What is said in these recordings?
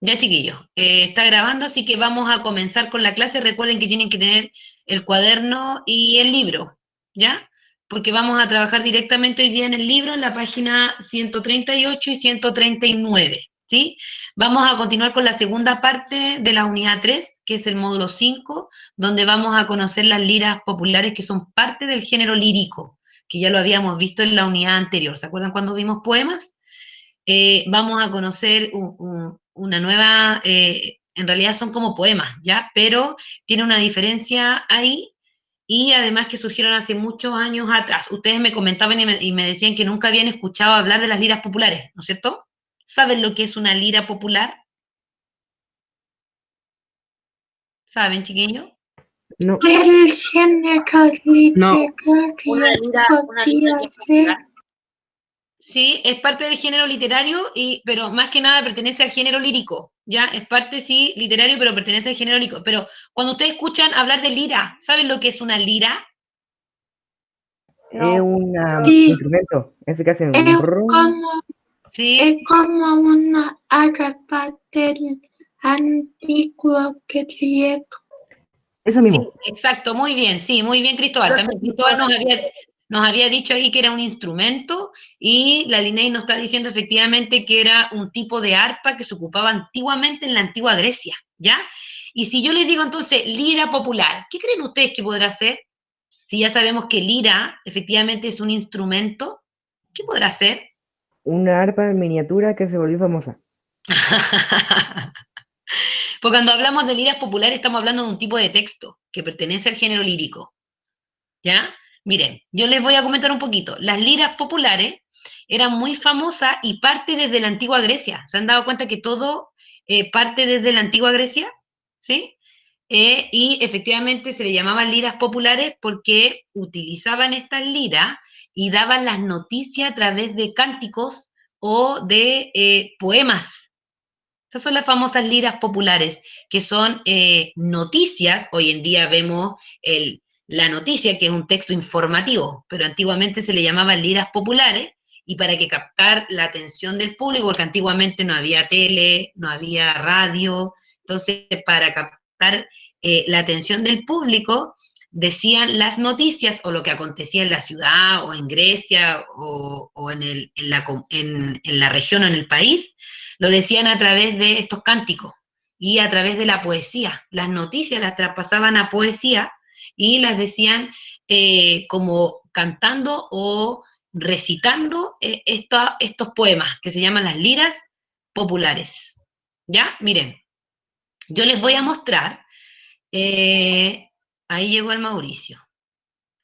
Ya, chiquillos, está grabando, así que vamos a comenzar con la clase. Recuerden que tienen que tener el cuaderno y el libro, ¿ya? Porque vamos a trabajar directamente hoy día en el libro, en la página 138 y 139, ¿sí? Vamos a continuar con la segunda parte de la unidad 3, que es el módulo 5, donde vamos a conocer las liras populares que son parte del género lírico, que ya lo habíamos visto en la unidad anterior. ¿Se acuerdan cuando vimos poemas? Vamos a conocer una nueva, en realidad son como poemas, ¿ya? Pero tiene una diferencia ahí y además que surgieron hace muchos años atrás. Ustedes me comentaban y me decían que nunca habían escuchado hablar de las liras populares, ¿no es cierto? ¿Saben lo que es una lira popular? ¿Saben, chiquillos? No, Del género no, literario podría ser. Sí, es parte del género literario, pero más que nada pertenece al género lírico, ¿ya? Es parte, sí, literario, pero pertenece al género lírico. Pero cuando ustedes escuchan hablar de lira, ¿saben lo que es una lira? es un Sí, instrumento, ese que hace es brum. como, es Sí, como una arpa del antiguo griego. Eso sí, mismo. exacto, muy bien, sí, muy bien, Cristóbal. También Cristóbal nos había dicho ahí que era un instrumento y la Linney nos está diciendo efectivamente que era un tipo de arpa que se ocupaba antiguamente en la antigua Grecia, ¿ya? Y si yo les digo entonces lira popular, ¿qué creen ustedes que podrá ser? Si ya sabemos que lira efectivamente es un instrumento, ¿qué podrá ser? Una arpa en miniatura que se volvió famosa. Porque cuando hablamos de liras populares estamos hablando de un tipo de texto que pertenece al género lírico, ¿ya? Miren, yo les voy a comentar un poquito. Las liras populares eran muy famosas y parte desde la antigua Grecia. ¿Se han dado cuenta que todo parte desde la antigua Grecia? ¿Sí? Y efectivamente se le llamaban liras populares porque utilizaban estas liras y daban las noticias a través de cánticos o de poemas. Esas son las famosas liras populares, que son noticias. Hoy en día vemos la noticia, que es un texto informativo, pero antiguamente se le llamaban liras populares, y para que captar la atención del público, porque antiguamente no había tele, no había radio, entonces para captar la atención del público, decían las noticias o lo que acontecía en la ciudad o en Grecia o en la región o en el país, lo decían a través de estos cánticos y a través de la poesía. Las noticias las traspasaban a poesía y las decían como cantando o recitando estos poemas que se llaman las liras populares. ¿Ya? Miren, yo les voy a mostrar, ahí llegó el Mauricio.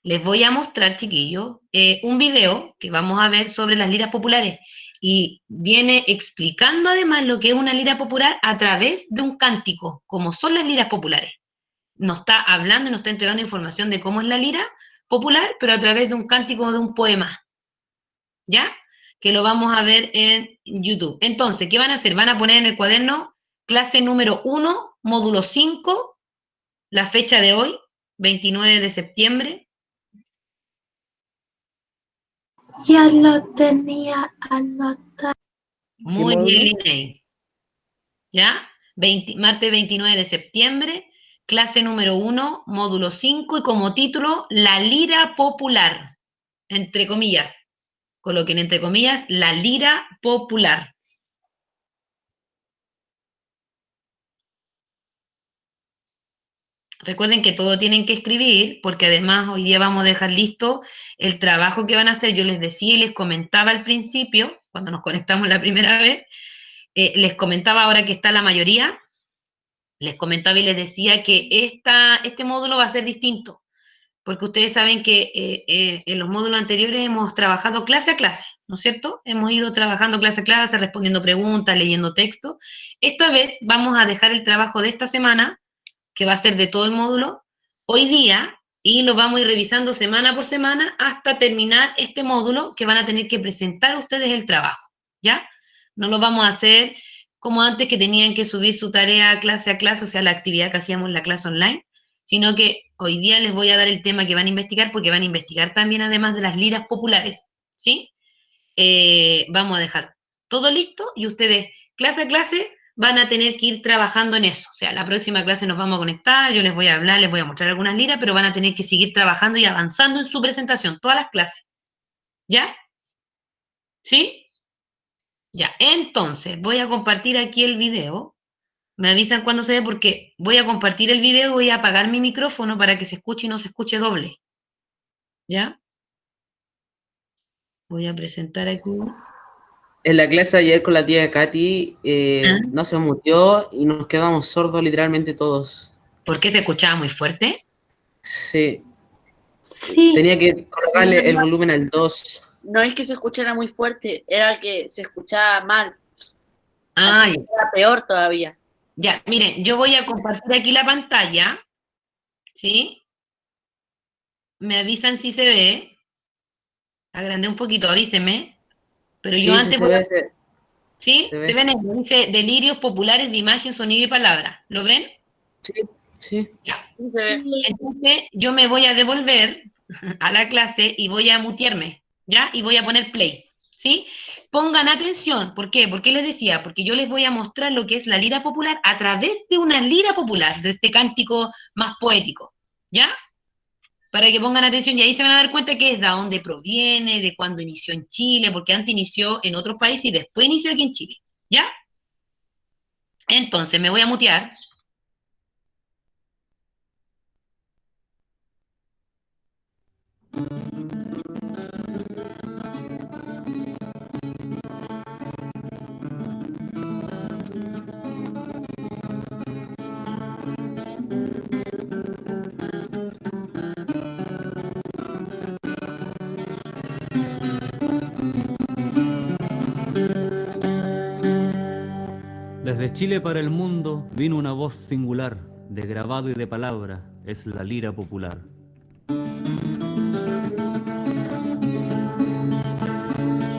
Les voy a mostrar, chiquillos, un video que vamos a ver sobre las liras populares y viene explicando además lo que es una lira popular a través de un cántico, como son las liras populares. Nos está hablando y nos está entregando información de cómo es la lira popular, pero a través de un cántico o de un poema, ¿ya? Que lo vamos a ver en YouTube. Entonces, ¿qué van a hacer? Van a poner en el cuaderno clase número 1, módulo 5, la fecha de hoy, 29 de septiembre. Ya lo tenía anotado. ¿Qué Muy bien, módulo? Linney. ¿Ya? Martes 29 de septiembre, clase número 1, módulo 5, y como título, La Lira Popular, entre comillas. Coloquen entre comillas, La Lira Popular. Recuerden que todo tienen que escribir, porque además hoy día vamos a dejar listo el trabajo que van a hacer. Yo les decía y les comentaba al principio, cuando nos conectamos la primera vez, les comentaba ahora que está la mayoría, les comentaba y les decía que este módulo va a ser distinto, porque ustedes saben que en los módulos anteriores hemos trabajado clase a clase, ¿no es cierto? Hemos ido trabajando clase a clase, respondiendo preguntas, leyendo texto. Esta vez vamos a dejar el trabajo de esta semana, que va a ser de todo el módulo, hoy día, y lo vamos a ir revisando semana por semana hasta terminar este módulo, que van a tener que presentar ustedes el trabajo, ¿ya? No lo vamos a hacer como antes, que tenían que subir su tarea a clase, o sea, la actividad que hacíamos en la clase online, sino que hoy día les voy a dar el tema que van a investigar, porque van a investigar también además de las liras populares, ¿sí? Vamos a dejar todo listo y ustedes, clase a clase, van a tener que ir trabajando en eso. O sea, la próxima clase nos vamos a conectar, yo les voy a hablar, les voy a mostrar algunas liras, pero van a tener que seguir trabajando y avanzando en su presentación, todas las clases. ¿Ya? ¿Sí? Ya, entonces voy a compartir aquí el video. Me avisan cuando se ve porque voy a compartir el video y voy a apagar mi micrófono para que se escuche y no se escuche doble. ¿Ya? Voy a presentar aquí. En la clase de ayer con la tía Katy, ¿Ah? no se mutió y nos quedamos sordos literalmente todos. ¿Por qué se escuchaba muy fuerte? Sí, Sí, tenía que colocarle el volumen al 2. No es que se escuchara muy fuerte, era que se escuchaba mal. Ah, Así que era peor todavía. ya, miren, yo voy a compartir aquí la pantalla, ¿sí? Me avisan si se ve. Agrandé un poquito, avísenme. Pero Sí, yo sí antes se voy a... ve, ¿Sí? se ve. Se ven, dice delirios populares de imagen, sonido y palabra. ¿Lo ven? Sí, sí. Ya. Sí se ve. Entonces, yo me voy a devolver a la clase y voy a mutearme, ¿ya? Y voy a poner play, ¿sí? Pongan atención, ¿por qué? ¿Por qué les decía? Porque yo les voy a mostrar lo que es la lira popular a través de una lira popular, de este cántico más poético, ¿ya? Para que pongan atención y ahí se van a dar cuenta que es de dónde proviene, de cuándo inició en Chile, porque antes inició en otros países y después inició aquí en Chile, ¿ya? Entonces, me voy a mutear. Desde Chile para el mundo vino una voz singular, de grabado y de palabra, es la lira popular.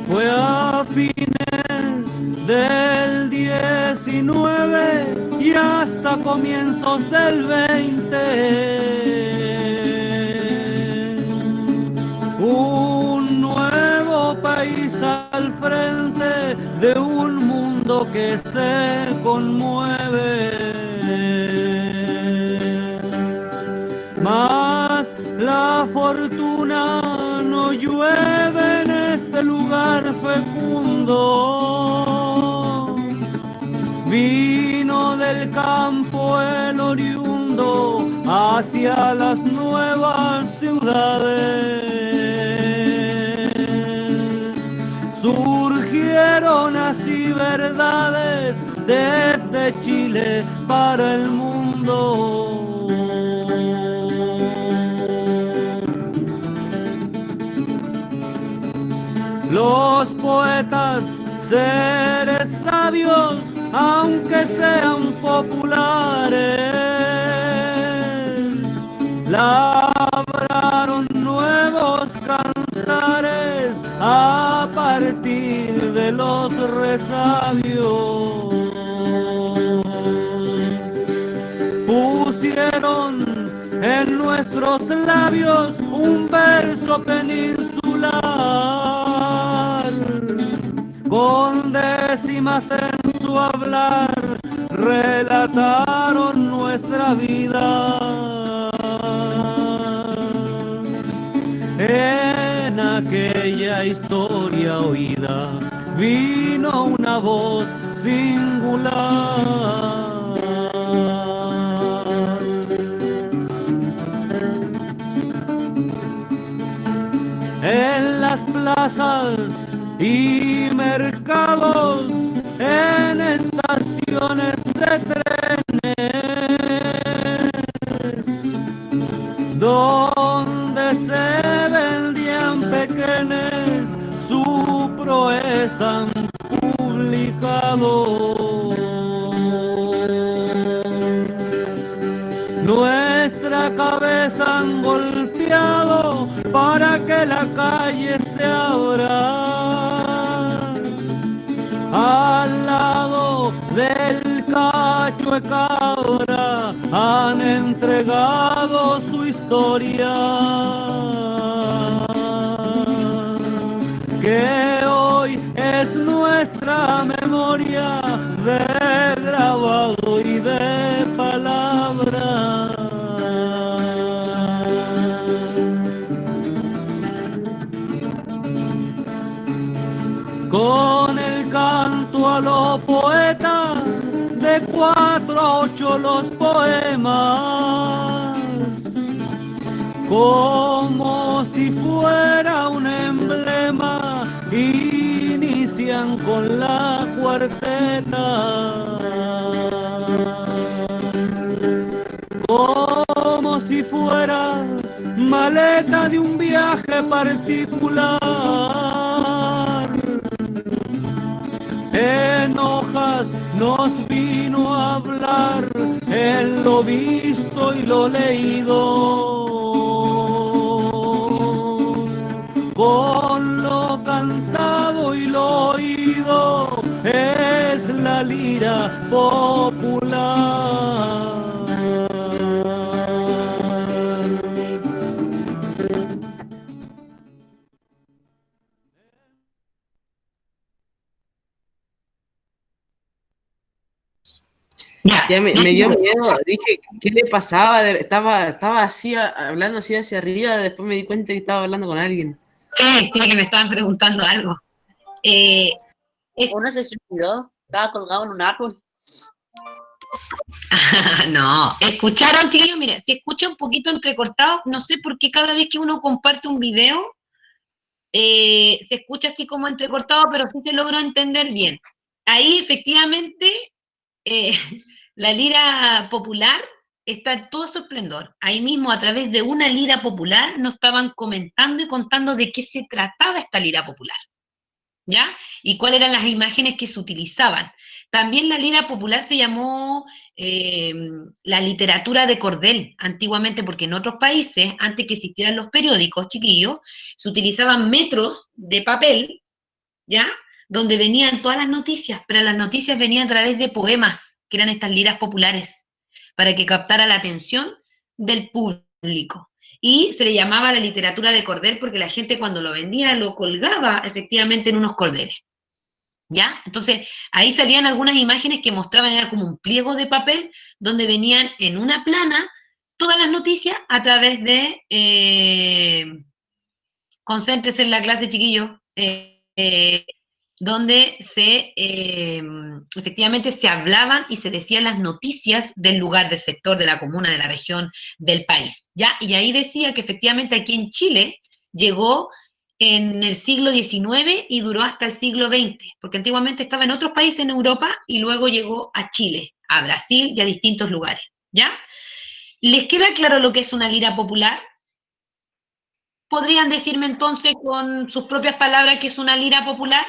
Fue a fines del 19 y hasta comienzos del 20. Un nuevo país al frente de un mundo que se conmueve. Mas la fortuna no llueve en este lugar fecundo. Vino del campo el oriundo hacia las nuevas ciudades. Surgieron así verdades desde Chile para el mundo. Los poetas, seres sabios, aunque sean populares, labraron nuevos cantares a partir de los resabios. Pusieron en nuestros labios un verso peninsular, con décimas en su hablar, relataron nuestra vida. En aquella historia oída vino una voz singular. En las plazas y mercados, en estaciones de trenes, donde se vendían pequeños, su proeza han publicado. Nuestra cabeza han golpeado para que la calle se abra. Al lado del cacho de cabra han entregado su historia, que hoy es nuestra memoria de a los poetas de 4 a 8 los poemas, como si fuera un emblema, inician con la cuarteta. Como si fuera maleta de un viaje particular. En hojas nos vino a hablar en lo visto y lo leído, con lo cantado y lo oído, es la lira popular. Ya me dio miedo, dije, ¿qué le pasaba? Estaba así, hablando así hacia arriba, después me di cuenta que estaba hablando con alguien. Sí, que me estaban preguntando algo. Uno se suicidó, estaba colgado en un árbol. No, ¿escucharon, chiquillos? Mira, se escucha un poquito entrecortado, no sé por qué cada vez que uno comparte un video, se escucha así como entrecortado, pero sí se logró entender bien. Ahí, efectivamente, la lira popular está en todo su esplendor. Ahí mismo, a través de una lira popular, nos estaban comentando y contando de qué se trataba esta lira popular, ¿ya? Y cuáles eran las imágenes que se utilizaban. También la lira popular se llamó la literatura de cordel, antiguamente, porque en otros países, antes que existieran los periódicos, chiquillos, se utilizaban metros de papel, ¿ya? Donde venían todas las noticias, pero las noticias venían a través de poemas, que eran estas liras populares, para que captara la atención del público. Y se le llamaba la literatura de cordel porque la gente cuando lo vendía lo colgaba efectivamente en unos cordeles, ¿ya? Entonces, ahí salían algunas imágenes que mostraban, era como un pliego de papel, donde venían en una plana todas las noticias a través de... concéntrese en la clase, chiquillos. Donde efectivamente se hablaban y se decían las noticias del lugar, del sector, de la comuna, de la región, del país, ¿ya? Y ahí decía que efectivamente aquí en Chile llegó en el siglo XIX y duró hasta el siglo XX, porque antiguamente estaba en otros países en Europa y luego llegó a Chile, a Brasil y a distintos lugares, ¿ya? ¿Les queda claro lo que es una lira popular? ¿Podrían decirme entonces con sus propias palabras qué es una lira popular?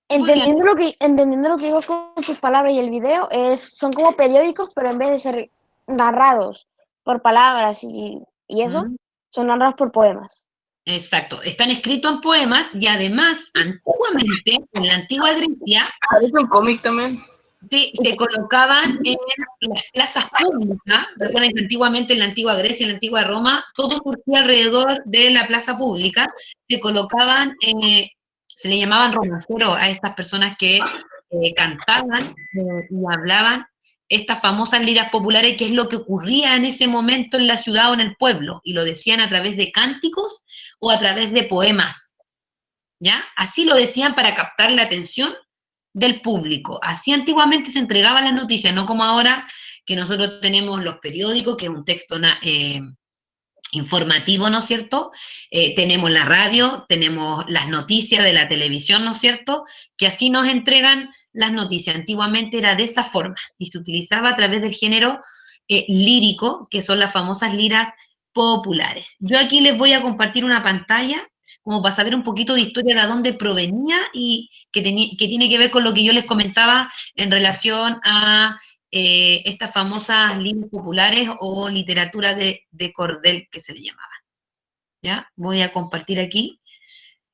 Entendiendo lo que digo con sus palabras y el video, son como periódicos, pero en vez de ser narrados por palabras y eso, son narrados por poemas. Exacto, están escritos en poemas y además, antiguamente, en la antigua Grecia, Parece un cómic también. sí, se colocaban en las plazas públicas. Recuerden que antiguamente en la antigua Grecia, en la antigua Roma, todo surgía alrededor de la plaza pública. Se colocaban, se le llamaban romanceros a estas personas que cantaban y hablaban estas famosas liras populares, que es lo que ocurría en ese momento en la ciudad o en el pueblo, y lo decían a través de cánticos o a través de poemas, ¿ya? Así lo decían para captar la atención del público. Así antiguamente se entregaban las noticias, no como ahora que nosotros tenemos los periódicos, que es un texto informativo, ¿no es cierto? Tenemos la radio, tenemos las noticias de la televisión, ¿no es cierto? Que así nos entregan las noticias. Antiguamente era de esa forma y se utilizaba a través del género lírico, que son las famosas liras populares. Yo aquí les voy a compartir una pantalla como para saber un poquito de historia de dónde provenía y que tiene que ver con lo que yo les comentaba en relación a estas famosas liras populares o literatura de cordel que se le llamaban. ¿Ya? Voy a compartir aquí.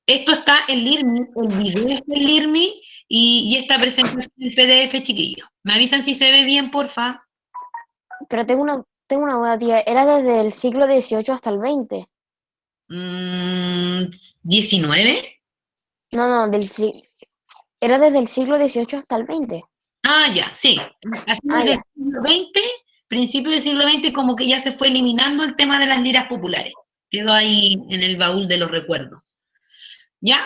Esto está en LIRMI, el video está en LIRMI y esta presentación en PDF, chiquillos. ¿Me avisan si se ve bien, porfa? Pero tengo una duda, tía. ¿Era desde el siglo XVIII hasta el XX? ¿19? No, era desde el siglo XVIII hasta el XX. Ah, ya, sí. A fines del siglo XX, principio del siglo XX, como que ya se fue eliminando el tema de las liras populares. Quedó ahí en el baúl de los recuerdos. ¿Ya?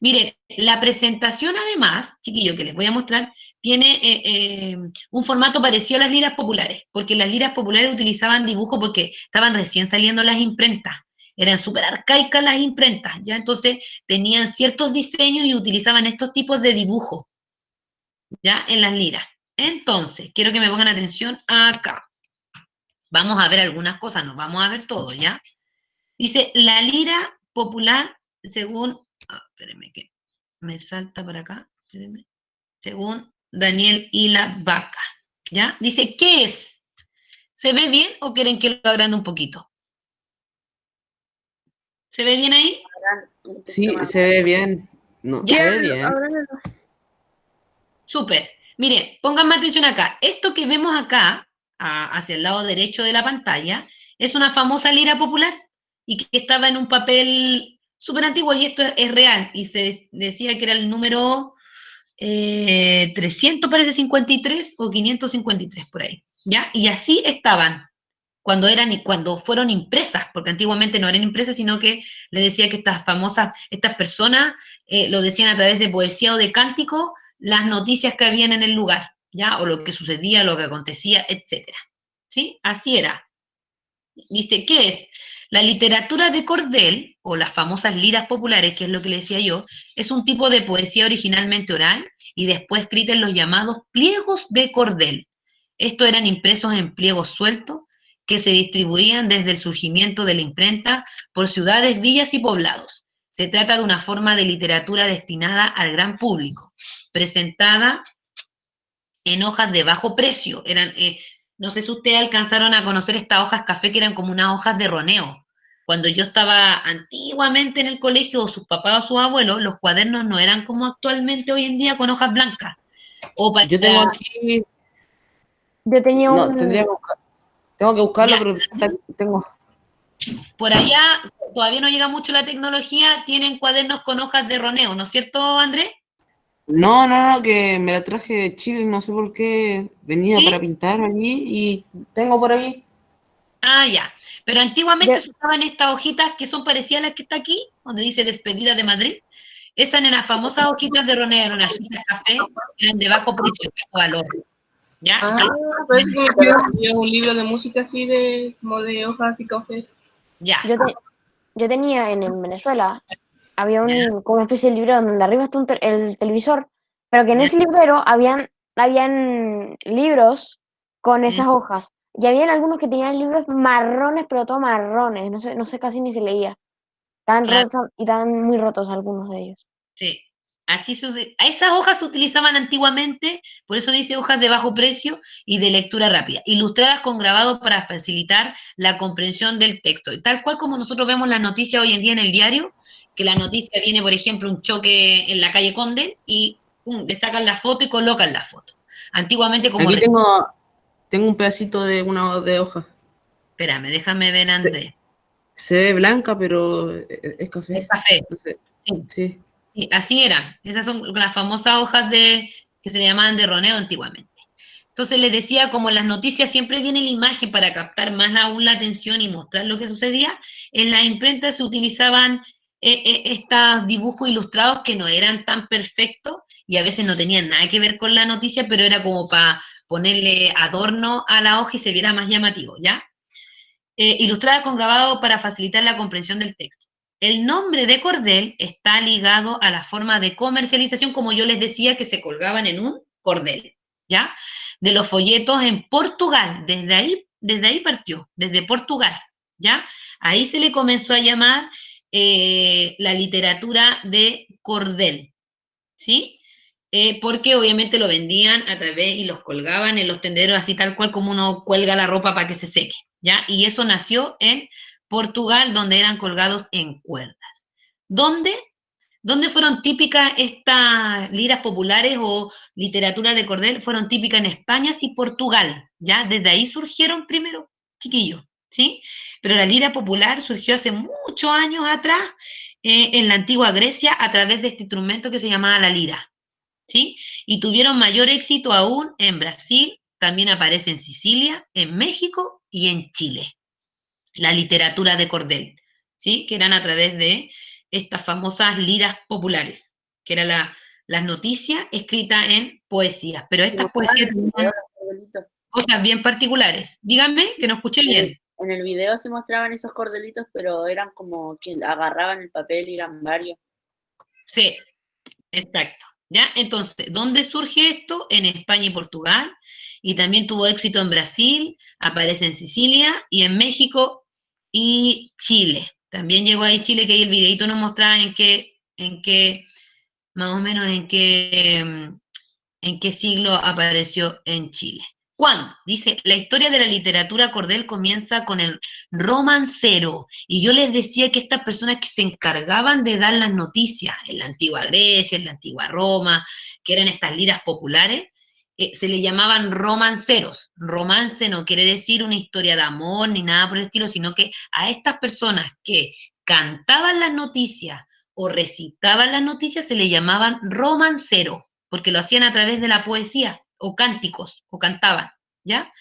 Mire, la presentación además, chiquillo, que les voy a mostrar, tiene un formato parecido a las liras populares, porque las liras populares utilizaban dibujo porque estaban recién saliendo las imprentas, eran súper arcaicas las imprentas, ¿ya? Entonces tenían ciertos diseños y utilizaban estos tipos de dibujo, ¿ya? En las liras. Entonces, quiero que me pongan atención acá. Vamos a ver algunas cosas, no vamos a ver todo, ¿ya? Dice, la lira popular, según, espérenme que me salta para acá, espérenme, según Daniel Hila Vaca, ¿ya? Dice, ¿qué es? ¿Se ve bien o quieren que lo agrande un poquito? ¿Se ve bien ahí? Sí, se ve bien. No, Ya. se ve bien. Súper. Mire, pónganme atención acá. Esto que vemos acá, hacia el lado derecho de la pantalla, es una famosa lira popular y que estaba en un papel súper antiguo y esto es real. Y se decía que era el número 300, parece 53 o 553 por ahí. ¿Ya? Y así estaban cuando fueron impresas, porque antiguamente no eran impresas, sino que le decía que estas personas lo decían a través de poesía o de cántico, las noticias que habían en el lugar, ¿ya? O lo que sucedía, lo que acontecía, etcétera. ¿Sí? Así era. Dice, ¿qué es? La literatura de cordel, o las famosas liras populares, que es lo que le decía yo, es un tipo de poesía originalmente oral y después escrita en los llamados pliegos de cordel. Estos eran impresos en pliegos sueltos que se distribuían desde el surgimiento de la imprenta por ciudades, villas y poblados. Se trata de una forma de literatura destinada al gran público, presentada en hojas de bajo precio. No sé si ustedes alcanzaron a conocer estas hojas café que eran como unas hojas de roneo. Cuando yo estaba antiguamente en el colegio, o sus papás o sus abuelos, los cuadernos no eran como actualmente hoy en día con hojas blancas. O para, Yo tengo aquí. Yo tenía No, un... tengo que buscarlo, Ya. pero tengo. por allá todavía no llega mucho la tecnología, tienen cuadernos con hojas de roneo, ¿no es cierto, Andrés? No, que me la traje de Chile, no sé por qué. Venía ¿Sí? para pintar allí y tengo por ahí. Ah, ya. Pero antiguamente Yo, se usaban estas hojitas que son parecidas a las que está aquí, donde dice despedida de Madrid. Esas eran las famosas hojitas de roneo, eran hojitas café, eran de bajo precio, bajo valor. ¿Ya? Ah, parece que me quedó un libro de música así de, como de hojas y café. Ya. yo tenía en Venezuela, había Ya. como una especie de librero donde arriba está el televisor, pero que en Ya. ese librero habían libros con esas hojas. Y habían algunos que tenían libros marrones, pero todos marrones, no sé casi ni se leía. Estaban Claro, rotos y estaban muy rotos algunos de ellos. sí. A esas hojas se utilizaban antiguamente, por eso dice hojas de bajo precio y de lectura rápida, ilustradas con grabado para facilitar la comprensión del texto. Y tal cual como nosotros vemos las noticias hoy en día en el diario, que la noticia viene, por ejemplo, un choque en la calle Conde y le sacan la foto y colocan la foto. Antiguamente como... Aquí tengo un pedacito de una de hoja. Espérame, déjame ver, Se, Andrés. se ve blanca, pero es Es café. café. No sé. Sí. Sí. Sí, así eran. Esas son las famosas hojas que se llamaban de roneo antiguamente. Entonces les decía, como en las noticias siempre viene la imagen para captar más aún la atención y mostrar lo que sucedía, en las imprentas se utilizaban estos dibujos ilustrados que no eran tan perfectos y a veces no tenían nada que ver con la noticia, pero era como para ponerle adorno a la hoja y se viera más llamativo, ¿ya? Ilustrada con grabado para facilitar la comprensión del texto. El nombre de cordel está ligado a la forma de comercialización, como yo les decía, que se colgaban en un cordel, ¿ya? De los folletos en Portugal, desde ahí partió, desde Portugal, ¿ya? Ahí se le comenzó a llamar la literatura de cordel, ¿sí? Porque obviamente lo vendían a través y los colgaban en los tenderos así tal cual como uno cuelga la ropa para que se seque, ¿ya? Y eso nació en Portugal, donde eran colgados en cuerdas. ¿Dónde? ¿Dónde fueron típicas estas liras populares o literatura de cordel? Fueron típicas en España y Portugal, ¿ya? Desde ahí surgieron primero, chiquillos, ¿sí? Pero la lira popular surgió hace muchos años atrás en la antigua Grecia a través de este instrumento que se llamaba la lira, ¿sí? Y tuvieron mayor éxito aún en Brasil, también aparece en Sicilia, en México y en Chile, la literatura de cordel, ¿sí? Que eran a través de estas famosas liras populares. que era las noticias escritas en poesía, pero estas mostraban poesías en el video tenían los cordelitos. cosas bien particulares. Díganme que no escuché bien. En el video se mostraban esos cordelitos, pero eran como que agarraban el papel y eran varios. Sí, exacto. ¿Ya? Entonces, ¿dónde surge esto? En España y Portugal, y también tuvo éxito en Brasil, aparece en Sicilia y en México y Chile. También llegó ahí Chile, que ahí el videito nos mostraba más o menos en qué siglo apareció en Chile. ¿Cuándo? Dice, la historia de la literatura cordel comienza con el romancero. Y yo les decía que estas personas que se encargaban de dar las noticias en la antigua Grecia, en la antigua Roma, que eran estas liras populares, se le llamaban romanceros. Romance no quiere decir una historia de amor ni nada por el estilo, sino que a estas personas que cantaban las noticias o recitaban las noticias se le llamaban romancero, porque lo hacían a través de la poesía, o cánticos, o cantaban, ¿ya?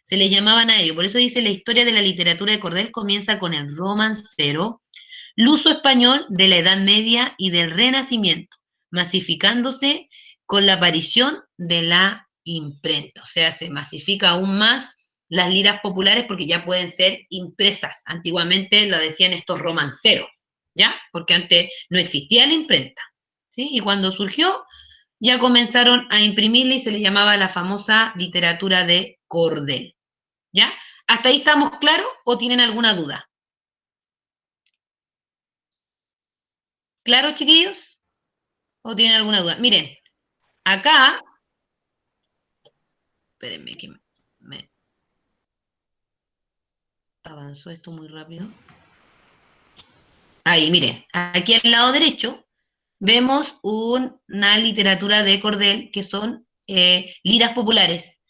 Se les llamaban a ello. Por eso dice, la historia de la literatura de cordel comienza con el romancero, luso español de la Edad Media y del Renacimiento, masificándose con la aparición de la imprenta. O sea, se masifica aún más las liras populares porque ya pueden ser impresas. Antiguamente lo decían estos romanceros, ¿ya? Porque antes no existía la imprenta, ¿sí? Y cuando surgió, ya comenzaron a imprimirla y se le llamaba la famosa literatura de cordel, ¿ya? ¿Hasta ahí estamos claros o tienen alguna duda? ¿Claro, chiquillos? ¿O tienen alguna duda? Miren, acá, espérenme que me avanzó esto muy rápido. Ahí, miren, aquí al lado derecho vemos una literatura de cordel que son liras populares.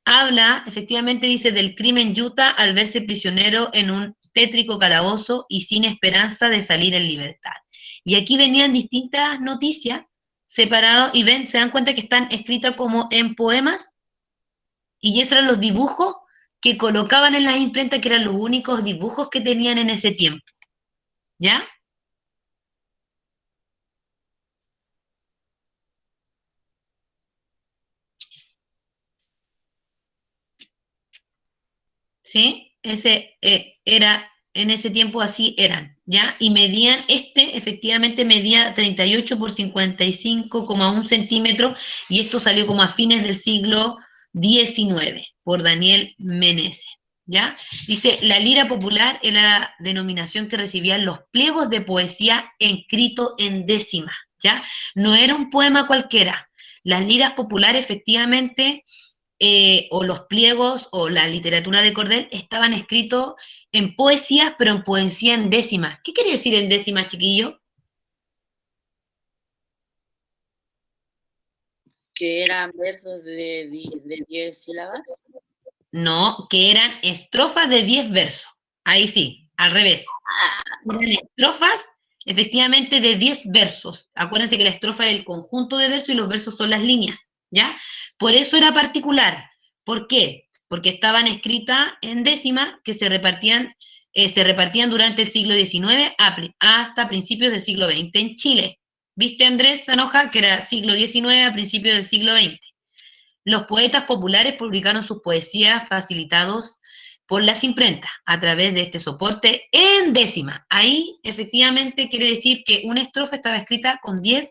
Habla, efectivamente dice, del crimen yuta al verse prisionero en un tétrico calabozo y sin esperanza de salir en libertad. Y aquí venían distintas noticias separadas y ven, se dan cuenta que están escritas como en poemas y esos eran los dibujos que colocaban en las imprentas, que eran los únicos dibujos que tenían en ese tiempo. ¿Ya? ¿Sí? Ese era, en ese tiempo así eran, ¿ya? Y medían, efectivamente medía 38 por 55,1 centímetros, y esto salió como a fines del siglo XIX, por Daniel Menezes, ¿ya? Dice, la lira popular era la denominación que recibían los pliegos de poesía escrito en décimas, ¿ya? No era un poema cualquiera. Las liras populares efectivamente o los pliegos o la literatura de cordel estaban escritos en poesía, pero en poesía en décimas. ¿Qué quiere decir en décimas, chiquillo? Que eran versos de 10 sílabas. No, que eran estrofas de 10 versos. Ahí sí, al revés. Eran estrofas, efectivamente, de 10 versos. Acuérdense que la estrofa es el conjunto de versos y los versos son las líneas, ¿ya? Por eso era particular. ¿Por qué? Porque estaban escritas en décimas que se repartían durante el siglo XIX hasta principios del siglo XX en Chile. ¿Viste, Andrés Sanoja, que era siglo XIX a principios del siglo XX? Los poetas populares publicaron sus poesías facilitados por las imprentas a través de este soporte en décima. Ahí efectivamente quiere decir que una estrofa estaba escrita con 10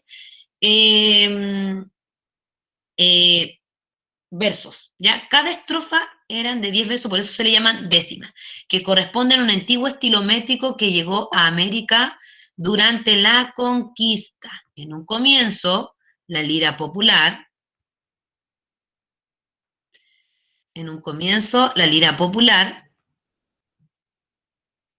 versos, ¿ya? Cada estrofa eran de 10 versos, por eso se le llaman décimas, que corresponden a un antiguo estilo métrico que llegó a América durante la conquista. En un comienzo, la lira popular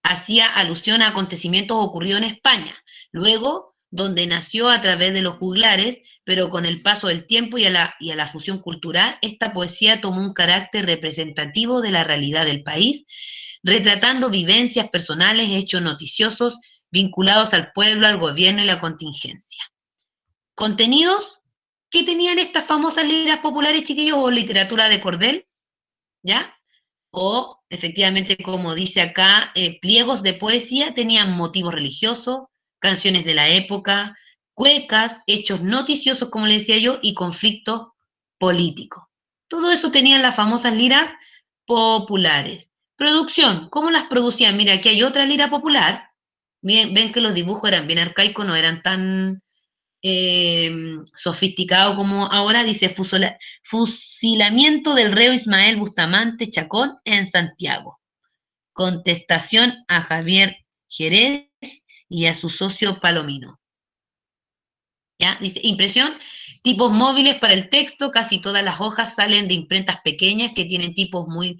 hacía alusión a acontecimientos ocurridos en España, luego donde nació a través de los juglares, pero con el paso del tiempo y a la fusión cultural, esta poesía tomó un carácter representativo de la realidad del país, retratando vivencias personales, hechos noticiosos vinculados al pueblo, al gobierno y la contingencia. Contenidos que tenían estas famosas liras populares, chiquillos, o literatura de cordel, ¿ya? O, efectivamente, como dice acá, pliegos de poesía tenían motivos religiosos, canciones de la época, cuecas, hechos noticiosos, como le decía yo, y conflictos políticos. Todo eso tenían las famosas liras populares. Producción, ¿cómo las producían? Mira, aquí hay otra lira popular. Miren, ven que los dibujos eran bien arcaicos, no eran tan sofisticados como ahora. Dice fusilamiento del reo Ismael Bustamante Chacón en Santiago. Contestación a Javier Jerez y a su socio Palomino. ¿Ya? Dice, impresión, tipos móviles para el texto, casi todas las hojas salen de imprentas pequeñas que tienen tipos muy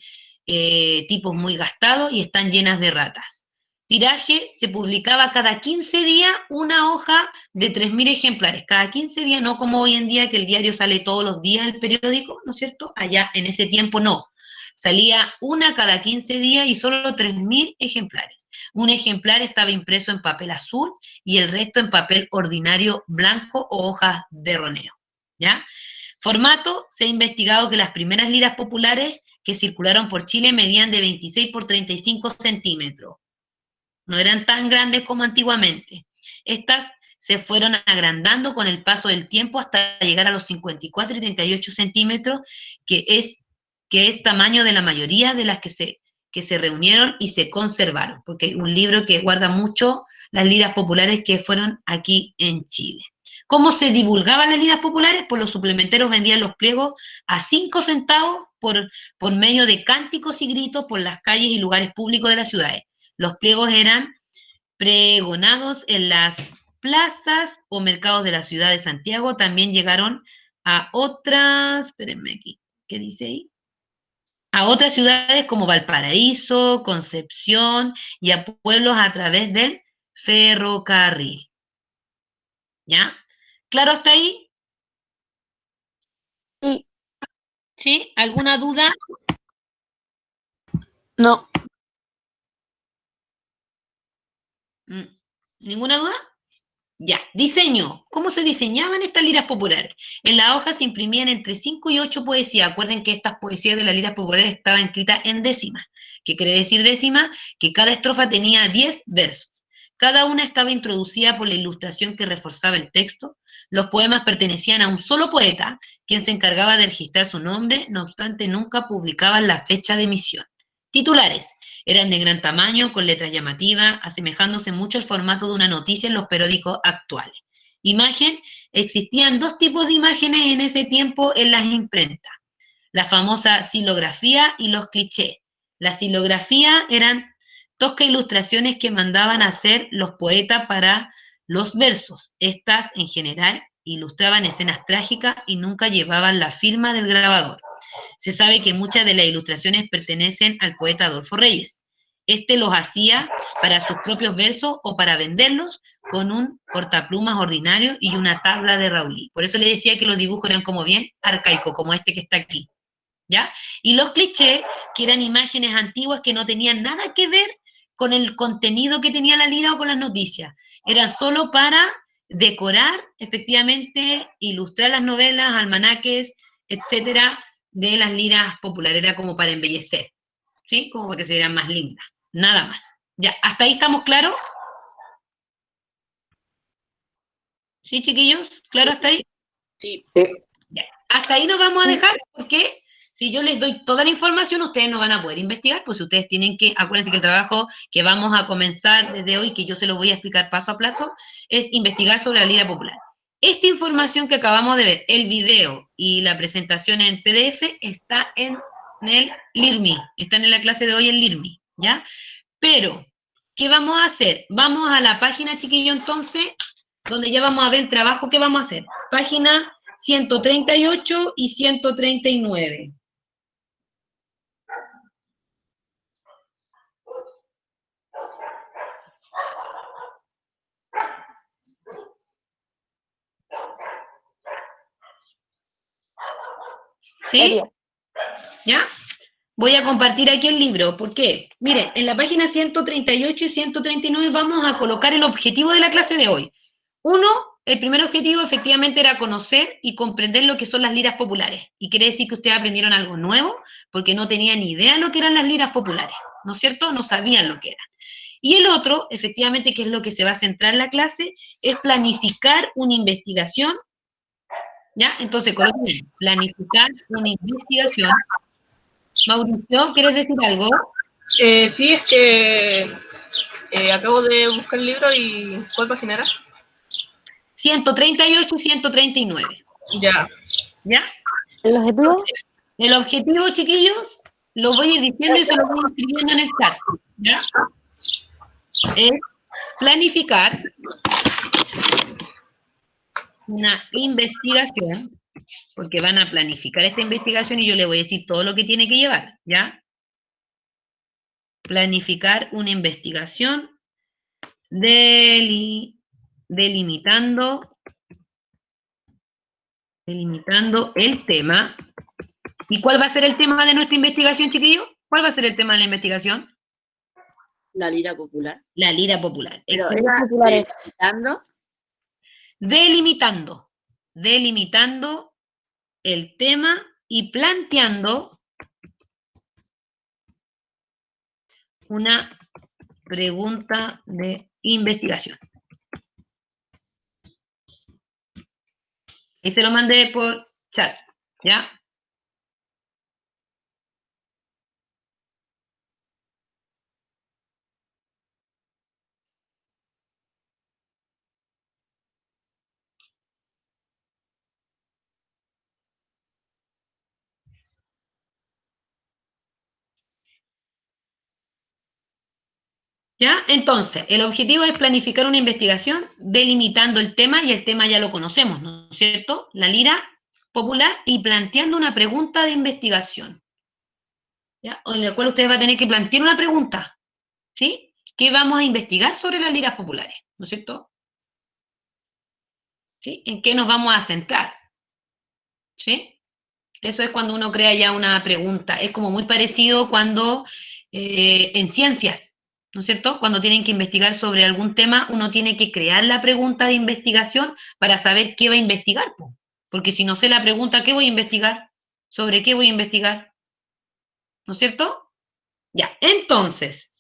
gastados y están llenas de ratas. Tiraje, se publicaba cada 15 días una hoja de 3.000 ejemplares, cada 15 días, no como hoy en día que el diario sale todos los días el periódico, ¿no es cierto? Allá en ese tiempo no, salía una cada 15 días y solo 3.000 ejemplares. Un ejemplar estaba impreso en papel azul y el resto en papel ordinario blanco o hojas de roneo, ¿ya? Formato, se ha investigado que las primeras liras populares que circularon por Chile medían de 26 por 35 centímetros. No eran tan grandes como antiguamente. Estas se fueron agrandando con el paso del tiempo hasta llegar a los 54 y 38 centímetros, que es tamaño de la mayoría de las que se reunieron y se conservaron, porque hay un libro que guarda mucho las liras populares que fueron aquí en Chile. ¿Cómo se divulgaban las liras populares? Pues los suplementeros vendían los pliegos a 5 centavos por medio de cánticos y gritos por las calles y lugares públicos de las ciudades. Los pliegos eran pregonados en las plazas o mercados de la ciudad de Santiago. También llegaron a otras, espérenme aquí, ¿qué dice ahí? A otras ciudades como Valparaíso, Concepción y a pueblos a través del ferrocarril. ¿Ya? ¿Claro hasta ahí? Sí. ¿Sí? ¿Alguna duda? No. ¿Ninguna duda? Ya. Diseño. ¿Cómo se diseñaban estas liras populares? En la hoja se imprimían entre 5 y 8 poesías. Acuerden que estas poesías de las liras populares estaban escritas en décimas. ¿Qué quiere decir décima? Que cada estrofa tenía 10 versos. Cada una estaba introducida por la ilustración que reforzaba el texto. Los poemas pertenecían a un solo poeta, quien se encargaba de registrar su nombre, no obstante nunca publicaban la fecha de emisión. Titulares. Eran de gran tamaño, con letras llamativas, asemejándose mucho al formato de una noticia en los periódicos actuales. Imagen. Existían dos tipos de imágenes en ese tiempo en las imprentas. La famosa silografía y los clichés. La silografía eran toscas ilustraciones que mandaban a hacer los poetas para los versos. Estas, en general, ilustraban escenas trágicas y nunca llevaban la firma del grabador. Se sabe que muchas de las ilustraciones pertenecen al poeta Adolfo Reyes. Este los hacía para sus propios versos o para venderlos con un cortaplumas ordinario y una tabla de Raulí. Por eso le decía que los dibujos eran como bien arcaicos, como este que está aquí, ¿ya? Y los clichés, que eran imágenes antiguas que no tenían nada que ver con el contenido que tenía la lira o con las noticias. Eran solo para decorar, efectivamente, ilustrar las novelas, almanaques, etcétera, de las liras populares. Era como para embellecer, ¿sí? Como para que se vieran más lindas. Nada más. Ya, ¿hasta ahí estamos claros? ¿Sí, chiquillos? ¿Claro hasta ahí? Sí. Ya. Hasta ahí nos vamos a dejar, porque si yo les doy toda la información, ustedes no van a poder investigar, pues ustedes tienen que, acuérdense que el trabajo que vamos a comenzar desde hoy, que yo se lo voy a explicar paso a paso, es investigar sobre la lira popular. Esta información que acabamos de ver, el video y la presentación en PDF, está en el LIRMI, están en la clase de hoy en LIRMI, ¿ya? Pero, ¿qué vamos a hacer? Vamos a la página, chiquillo, entonces, donde ya vamos a ver el trabajo que vamos a hacer. Página 138 y 139. ¿Sí? ¿Ya? Voy a compartir aquí el libro. ¿Por qué? Miren, en la página 138 y 139 vamos a colocar el objetivo de la clase de hoy. Uno, el primer objetivo efectivamente era conocer y comprender lo que son las liras populares. Y quiere decir que ustedes aprendieron algo nuevo porque no tenían ni idea de lo que eran las liras populares, ¿no es cierto? No sabían lo que eran. Y el otro, efectivamente, que es lo que se va a centrar en la clase, es planificar una investigación, ¿ya? Entonces, coloquen ahí, planificar una investigación. Mauricio, ¿quieres decir algo? Sí, es que acabo de buscar el libro y ¿cuál página era? 138 y 139, Ya. ¿ya? ¿El objetivo? El objetivo, chiquillos, lo voy a ir diciendo y se lo voy escribiendo en el chat, ¿ya? Es planificar una investigación, porque van a planificar esta investigación y yo le voy a decir todo lo que tiene que llevar, ¿ya? Planificar una investigación delimitando el tema. ¿Y cuál va a ser el tema de nuestra investigación, chiquillos? ¿Cuál va a ser el tema de la investigación? La lira popular. La lira popular. Pero Excelente. era Populares. Delimitando el tema y planteando una pregunta de investigación. Y se lo mandé por chat, ¿ya? ¿Ya? Entonces, el objetivo es planificar una investigación delimitando el tema, y el tema ya lo conocemos, ¿no es cierto? La lira popular, y planteando una pregunta de investigación, ¿ya? En la cual ustedes van a tener que plantear una pregunta, ¿sí? ¿Qué vamos a investigar sobre las liras populares? ¿No es cierto? ¿Sí? ¿En qué nos vamos a centrar? ¿Sí? Eso es cuando uno crea ya una pregunta. Es como muy parecido cuando en ciencias, ¿no es cierto? Cuando tienen que investigar sobre algún tema, uno tiene que crear la pregunta de investigación para saber qué va a investigar, po. Porque si no sé la pregunta, ¿qué voy a investigar? ¿Sobre qué voy a investigar? ¿No es cierto? Ya, entonces,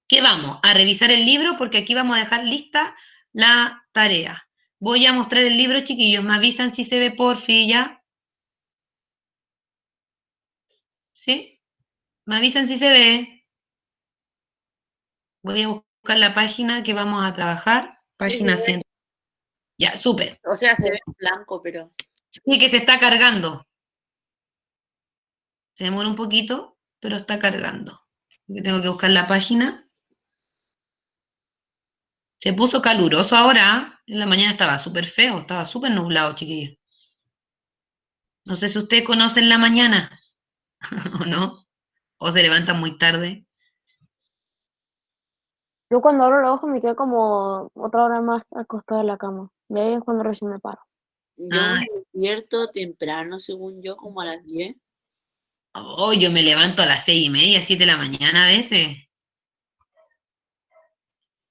¿qué vamos? A revisar el libro, porque aquí vamos a dejar lista la tarea. Voy a mostrar el libro, chiquillos. Me avisan si se ve, porfi, ¿ya? ¿Sí? Me avisan si se ve. Voy a buscar la página que vamos a trabajar. Página Sí, 100. Ya, súper. o sea, se ve en blanco, pero Sí, que se está cargando. Se demora un poquito, pero está cargando. Tengo que buscar la página. Se puso caluroso ahora. ¿Eh? En la mañana estaba súper feo, estaba súper nublado, chiquillos. No sé si ustedes conocen la mañana o no, o se levantan muy tarde. Yo cuando abro los ojos me quedo como otra hora más acostada en la cama. Y ahí es cuando recién me paro. yo Ah, me despierto temprano, según yo, como a las 10. oh, yo me levanto a las 6:30, 7 de la mañana a veces.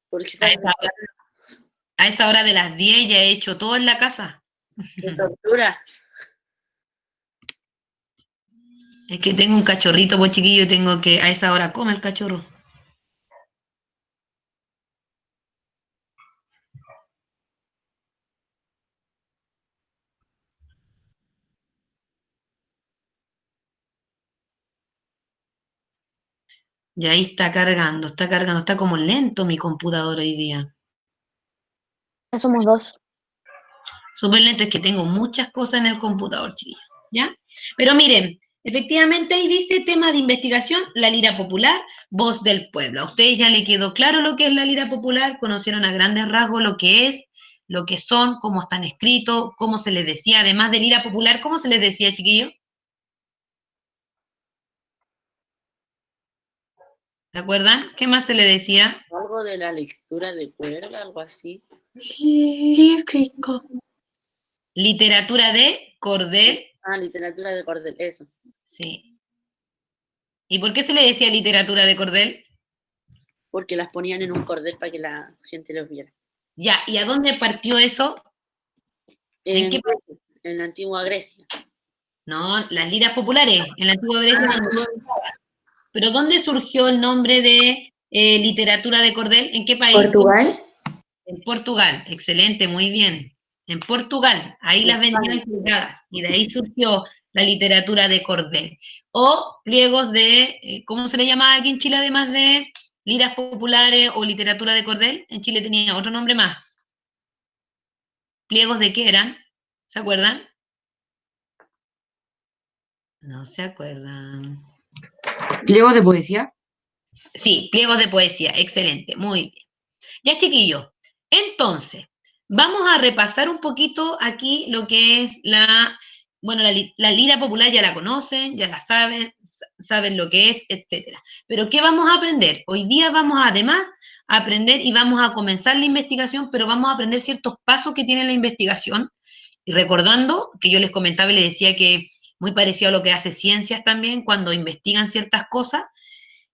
Porque A está esa hora de las 10 ya he hecho todo en la casa. de tortura. Es que tengo un cachorrito, pues chiquillo, y tengo que, a esa hora come el cachorro. Y ahí está como lento mi computador hoy día. Ya somos dos. Súper lento, es que tengo muchas cosas en el computador, chiquillo, ¿ya? Pero miren, efectivamente ahí dice tema de investigación, la lira popular, voz del pueblo. A ustedes ya le quedó claro lo que es la lira popular, conocieron a grandes rasgos lo que es, lo que son, cómo están escritos, cómo se les decía, además de lira popular, ¿cómo se les decía, chiquillo? ¿Se acuerdan? ¿Qué más se le decía? Algo de la lectura de cuerda, algo así. Lírico. Literatura de cordel. Ah, literatura de cordel, eso. Sí. ¿Y por qué se le decía literatura de cordel? Porque las ponían en un cordel para que la gente los viera. Ya, ¿y a dónde partió eso? ¿En qué? En la antigua Grecia. No, las liras populares, en la antigua Grecia. Pero ¿dónde surgió el nombre de literatura de cordel, ¿en qué país? Portugal. En Portugal, excelente, muy bien. En Portugal, ahí las vendían colgadas y de ahí surgió la literatura de cordel. O pliegos de, ¿cómo se le llamaba aquí en Chile además de liras populares o literatura de cordel? En Chile tenía otro nombre más. ¿Pliegos de qué eran? ¿Se acuerdan? No se acuerdan. Pliego de poesía. Sí, pliegos de poesía, excelente, muy bien. Ya, chiquillos, entonces, vamos a repasar un poquito aquí lo que es bueno, la lira popular ya la conocen, ya la saben, saben lo que es, etcétera. Pero ¿qué vamos a aprender? Hoy día vamos además a aprender y vamos a comenzar la investigación, pero vamos a aprender ciertos pasos que tiene la investigación. Y recordando que yo les comentaba y les decía que muy parecido a lo que hace ciencias también, cuando investigan ciertas cosas,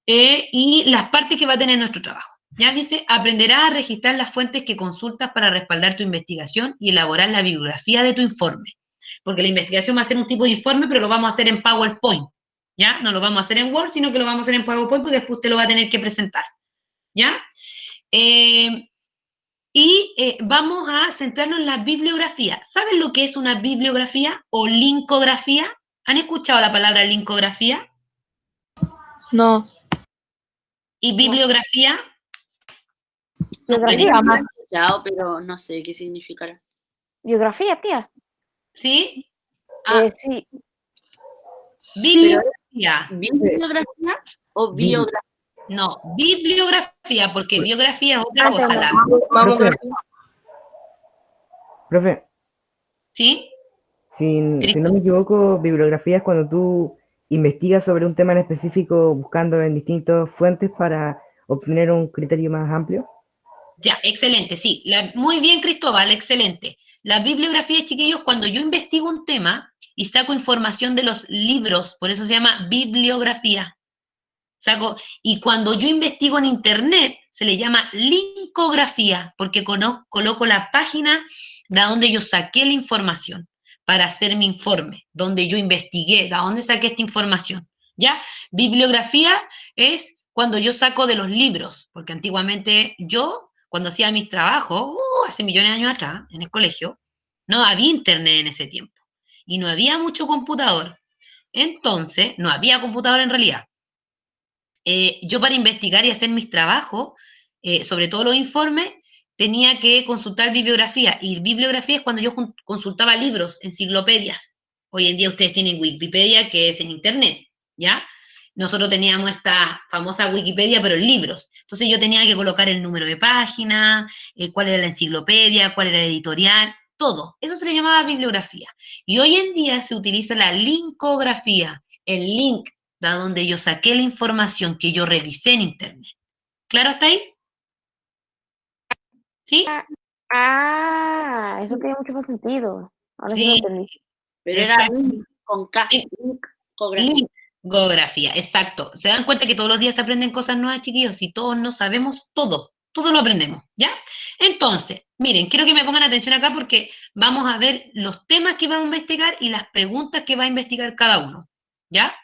y las partes que va a tener nuestro trabajo. Ya dice, aprenderás a registrar las fuentes que consultas para respaldar tu investigación y elaborar la bibliografía de tu informe. Porque la investigación va a ser un tipo de informe, pero lo vamos a hacer en PowerPoint. ¿Ya? No lo vamos a hacer en Word, sino que lo vamos a hacer en PowerPoint porque después usted lo va a tener que presentar. ¿Ya? Vamos a centrarnos en la bibliografía. ¿Saben lo que es una bibliografía o linkografía? ¿Han escuchado la palabra linkografía? No. ¿Y bibliografía? Biografía, Lo he más. escuchado, pero no sé qué significará. Biografía, tía. ¿Sí? Sí. Bibliografía. ¿Bibliografía o biografía? No, bibliografía, porque biografía es otra Ah, cosa. Profe, profe, ¿Sí? si no me equivoco, bibliografía es cuando tú investigas sobre un tema en específico buscando en distintas fuentes para obtener un criterio más amplio. Ya, excelente, sí. Muy bien, Cristóbal, excelente. La bibliografía, chiquillos, cuando yo investigo un tema y saco información de los libros, por eso se llama bibliografía. Y cuando yo investigo en Internet, se le llama linkografía, porque coloco la página de donde yo saqué la información para hacer mi informe, donde yo investigué, de dónde saqué esta información. ¿Ya? Bibliografía es cuando yo saco de los libros, porque antiguamente yo, cuando hacía mis trabajos, hace millones de años atrás, en el colegio, no había Internet en ese tiempo, y no había mucho computador. Entonces, no había computador en realidad. Yo para investigar y hacer mis trabajos, sobre todo los informes, tenía que consultar bibliografía. Y bibliografía es cuando yo consultaba libros, enciclopedias. Hoy en día ustedes tienen Wikipedia, que es en Internet, ¿ya? Nosotros teníamos esta famosa Wikipedia, pero en libros. Entonces yo tenía que colocar el número de página, cuál era la enciclopedia, cuál era la editorial, todo. Eso se le llamaba bibliografía. Y hoy en día se utiliza la linkografía, el link de donde yo saqué la información que yo revisé en Internet. ¿Claro hasta ahí? ¿Sí? Eso tiene mucho más sentido. Ahora sí lo Sí, entendí. Pero era exacto. link con K. Linkografía. Linkografía, exacto. ¿Se dan cuenta que todos los días se aprenden cosas nuevas, chiquillos? Y todos no sabemos todo. Todo lo aprendemos, ¿ya? Entonces, miren, quiero que me pongan atención acá porque vamos a ver los temas que vamos a investigar y las preguntas que va a investigar cada uno, ¿ya?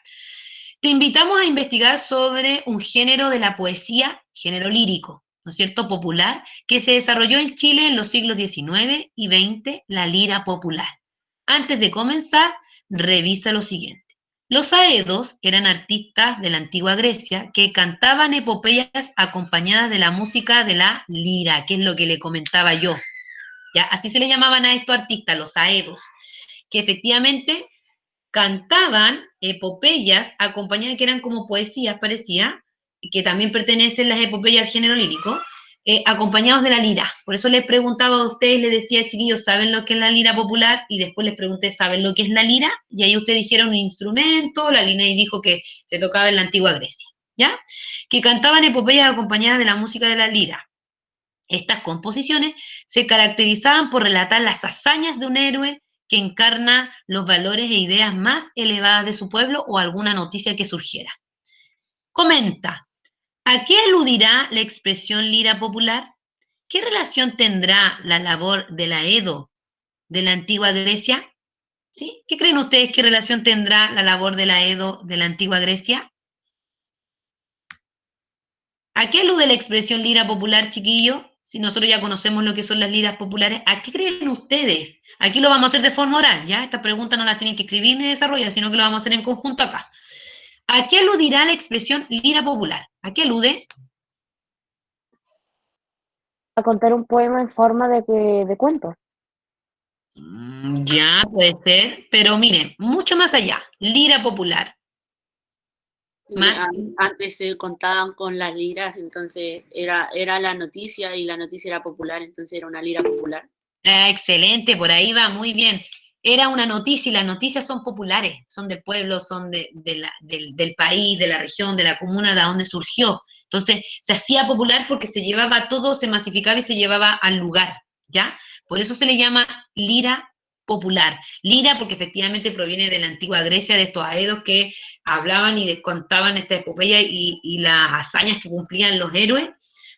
Te invitamos a investigar sobre un género de la poesía, género lírico, ¿no es cierto?, popular, que se desarrolló en Chile en los siglos XIX y XX, la lira popular. Antes de comenzar, revisa lo siguiente. Los aedos eran artistas de la antigua Grecia que cantaban epopeyas acompañadas de la música de la lira, que es lo que le comentaba yo. ¿Ya? Así se le llamaban a estos artistas, los aedos, que efectivamente cantaban epopeyas acompañadas, que eran como poesías, parecía, que también pertenecen las epopeyas al género lírico, acompañados de la lira. Por eso les preguntaba a ustedes, les decía, chiquillos, ¿saben lo que es la lira popular? Y después les pregunté, ¿saben lo que es la lira? Y ahí ustedes dijeron un instrumento, la Linei dijo que se tocaba en la antigua Grecia, ¿ya? Que cantaban epopeyas acompañadas de la música de la lira. Estas composiciones se caracterizaban por relatar las hazañas de un héroe que encarna los valores e ideas más elevadas de su pueblo o alguna noticia que surgiera. Comenta, ¿a qué aludirá la expresión lira popular? ¿Qué relación tendrá la labor de la Edo de la antigua Grecia? ¿Sí? ¿Qué creen ustedes qué relación tendrá la labor de la Edo de la antigua Grecia? ¿A qué alude la expresión lira popular, chiquillo? Si nosotros ya conocemos lo que son las liras populares, ¿a qué creen ustedes? Aquí lo vamos a hacer de forma oral, ¿ya? Estas preguntas no las tienen que escribir ni desarrollar, sino que lo vamos a hacer en conjunto acá. ¿A qué aludirá la expresión lira popular? ¿A qué alude? A contar un poema en forma de cuento. Ya, puede ser, pero miren, mucho más allá. Lira popular. Más. Antes se contaban con las liras, entonces era la noticia y la noticia era popular, entonces era una lira popular. Excelente, por ahí va, muy bien. Era una noticia y las noticias son populares, son del pueblo, son del país, de la región, de la comuna, de donde surgió. Entonces, se hacía popular porque se llevaba todo, se masificaba y se llevaba al lugar, ¿ya? Por eso se le llama lira popular. Lira porque efectivamente proviene de la antigua Grecia, de estos aedos que hablaban y contaban esta epopeya y las hazañas que cumplían los héroes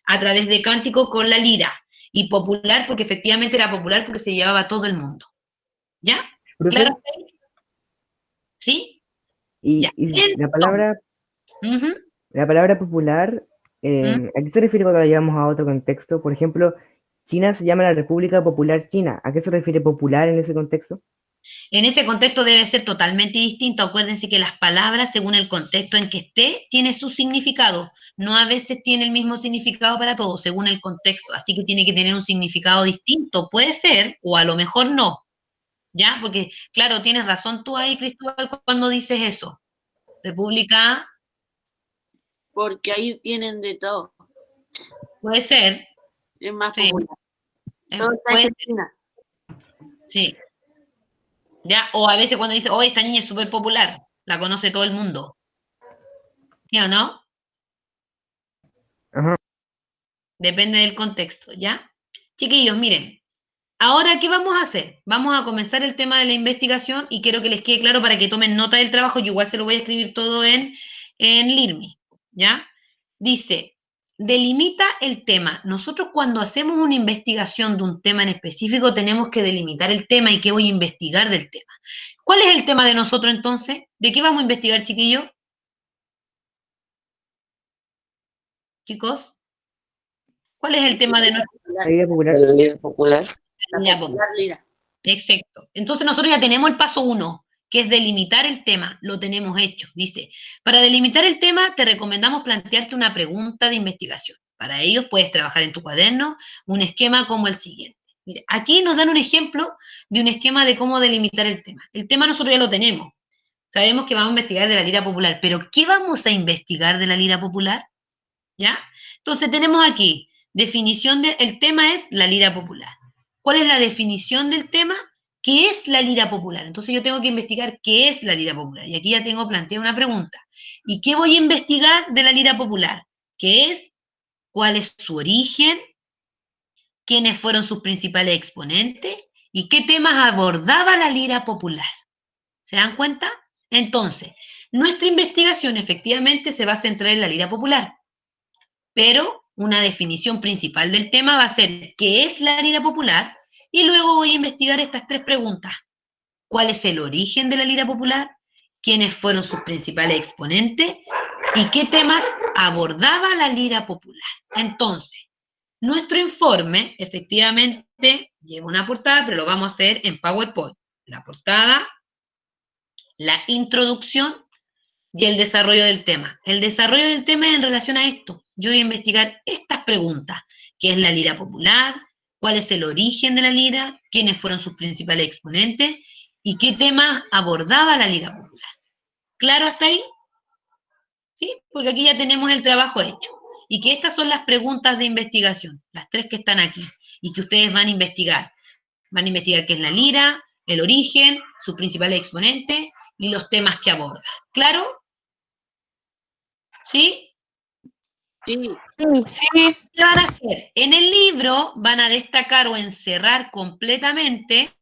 a través de cánticos con la lira. Y popular porque efectivamente era popular porque se llevaba a todo el mundo. ¿Ya? ¿Profe? ¿Claro? ¿Sí? Y, Ya. y la palabra, Ujú. la palabra popular, ¿a qué se refiere cuando la llevamos a otro contexto? Por ejemplo, China se llama la República Popular China. ¿A qué se refiere popular en ese contexto? En ese contexto debe ser totalmente distinto. Acuérdense que las palabras, según el contexto en que esté, tiene su significado. No a veces tiene el mismo significado para todos, según el contexto. Así que tiene que tener un significado distinto. Puede ser, o a lo mejor no. ¿Ya? Porque, claro, tienes razón tú ahí, Cristóbal, cuando dices eso. República, Porque ahí tienen de todo, puede ser. es más Sí. popular. Todo está Puede hecho ser, en China. sí. ¿Ya? O a veces cuando dice, oh, esta niña es súper popular, la conoce todo el mundo. ¿Sí o no? Ajá. Depende del contexto, ¿ya? Chiquillos, miren, ahora, ¿qué vamos a hacer? Vamos a comenzar el tema de la investigación y quiero que les quede claro para que tomen nota del trabajo. Yo igual se lo voy a escribir todo en Lirmi, ¿ya? Dice, delimita el tema. Nosotros cuando hacemos una investigación de un tema en específico tenemos que delimitar el tema y qué voy a investigar del tema. ¿Cuál es el tema de nosotros entonces? ¿De qué vamos a investigar, chiquillos? Chicos, ¿cuál es el tema de nuestra La vida popular. La lira popular. lira popular? Lira. Exacto. Entonces nosotros ya tenemos el paso 1, que es delimitar el tema. Lo tenemos hecho. Dice, para delimitar el tema te recomendamos plantearte una pregunta de investigación. Para ello puedes trabajar en tu cuaderno un esquema como el siguiente. Mire, aquí nos dan un ejemplo de un esquema de cómo delimitar el tema. El tema nosotros ya lo tenemos. Sabemos que vamos a investigar de la lira popular, pero ¿qué vamos a investigar de la lira popular? ¿Ya? Entonces tenemos aquí, definición el tema es la lira popular. ¿Cuál es la definición del tema? ¿Qué es la lira popular? Entonces yo tengo que investigar qué es la lira popular. Y aquí ya tengo planteada una pregunta. ¿Y qué voy a investigar de la lira popular? ¿Qué es? ¿Cuál es su origen? ¿Quiénes fueron sus principales exponentes? ¿Y qué temas abordaba la lira popular? ¿Se dan cuenta? Entonces, nuestra investigación efectivamente se va a centrar en la lira popular, pero una definición principal del tema va a ser qué es la lira popular y luego voy a investigar estas 3 preguntas. ¿Cuál es el origen de la lira popular? ¿Quiénes fueron sus principales exponentes? ¿Y qué temas abordaba la lira popular? Entonces, nuestro informe efectivamente lleva una portada, pero lo vamos a hacer en PowerPoint. La portada, la introducción y el desarrollo del tema. El desarrollo del tema es en relación a esto. Yo voy a investigar estas preguntas. ¿Qué es la lira popular? ¿Cuál es el origen de la lira? ¿Quiénes fueron sus principales exponentes? ¿Y qué temas abordaba la lira popular? ¿Claro hasta ahí? ¿Sí? Porque aquí ya tenemos el trabajo hecho. Y que estas son las preguntas de investigación, las 3 que están aquí, y que ustedes van a investigar. Van a investigar qué es la lira, el origen, sus principales exponentes y los temas que aborda. ¿Claro? ¿Sí? Sí. Sí. ¿Qué van a hacer? En el libro van a destacar o encerrar completamente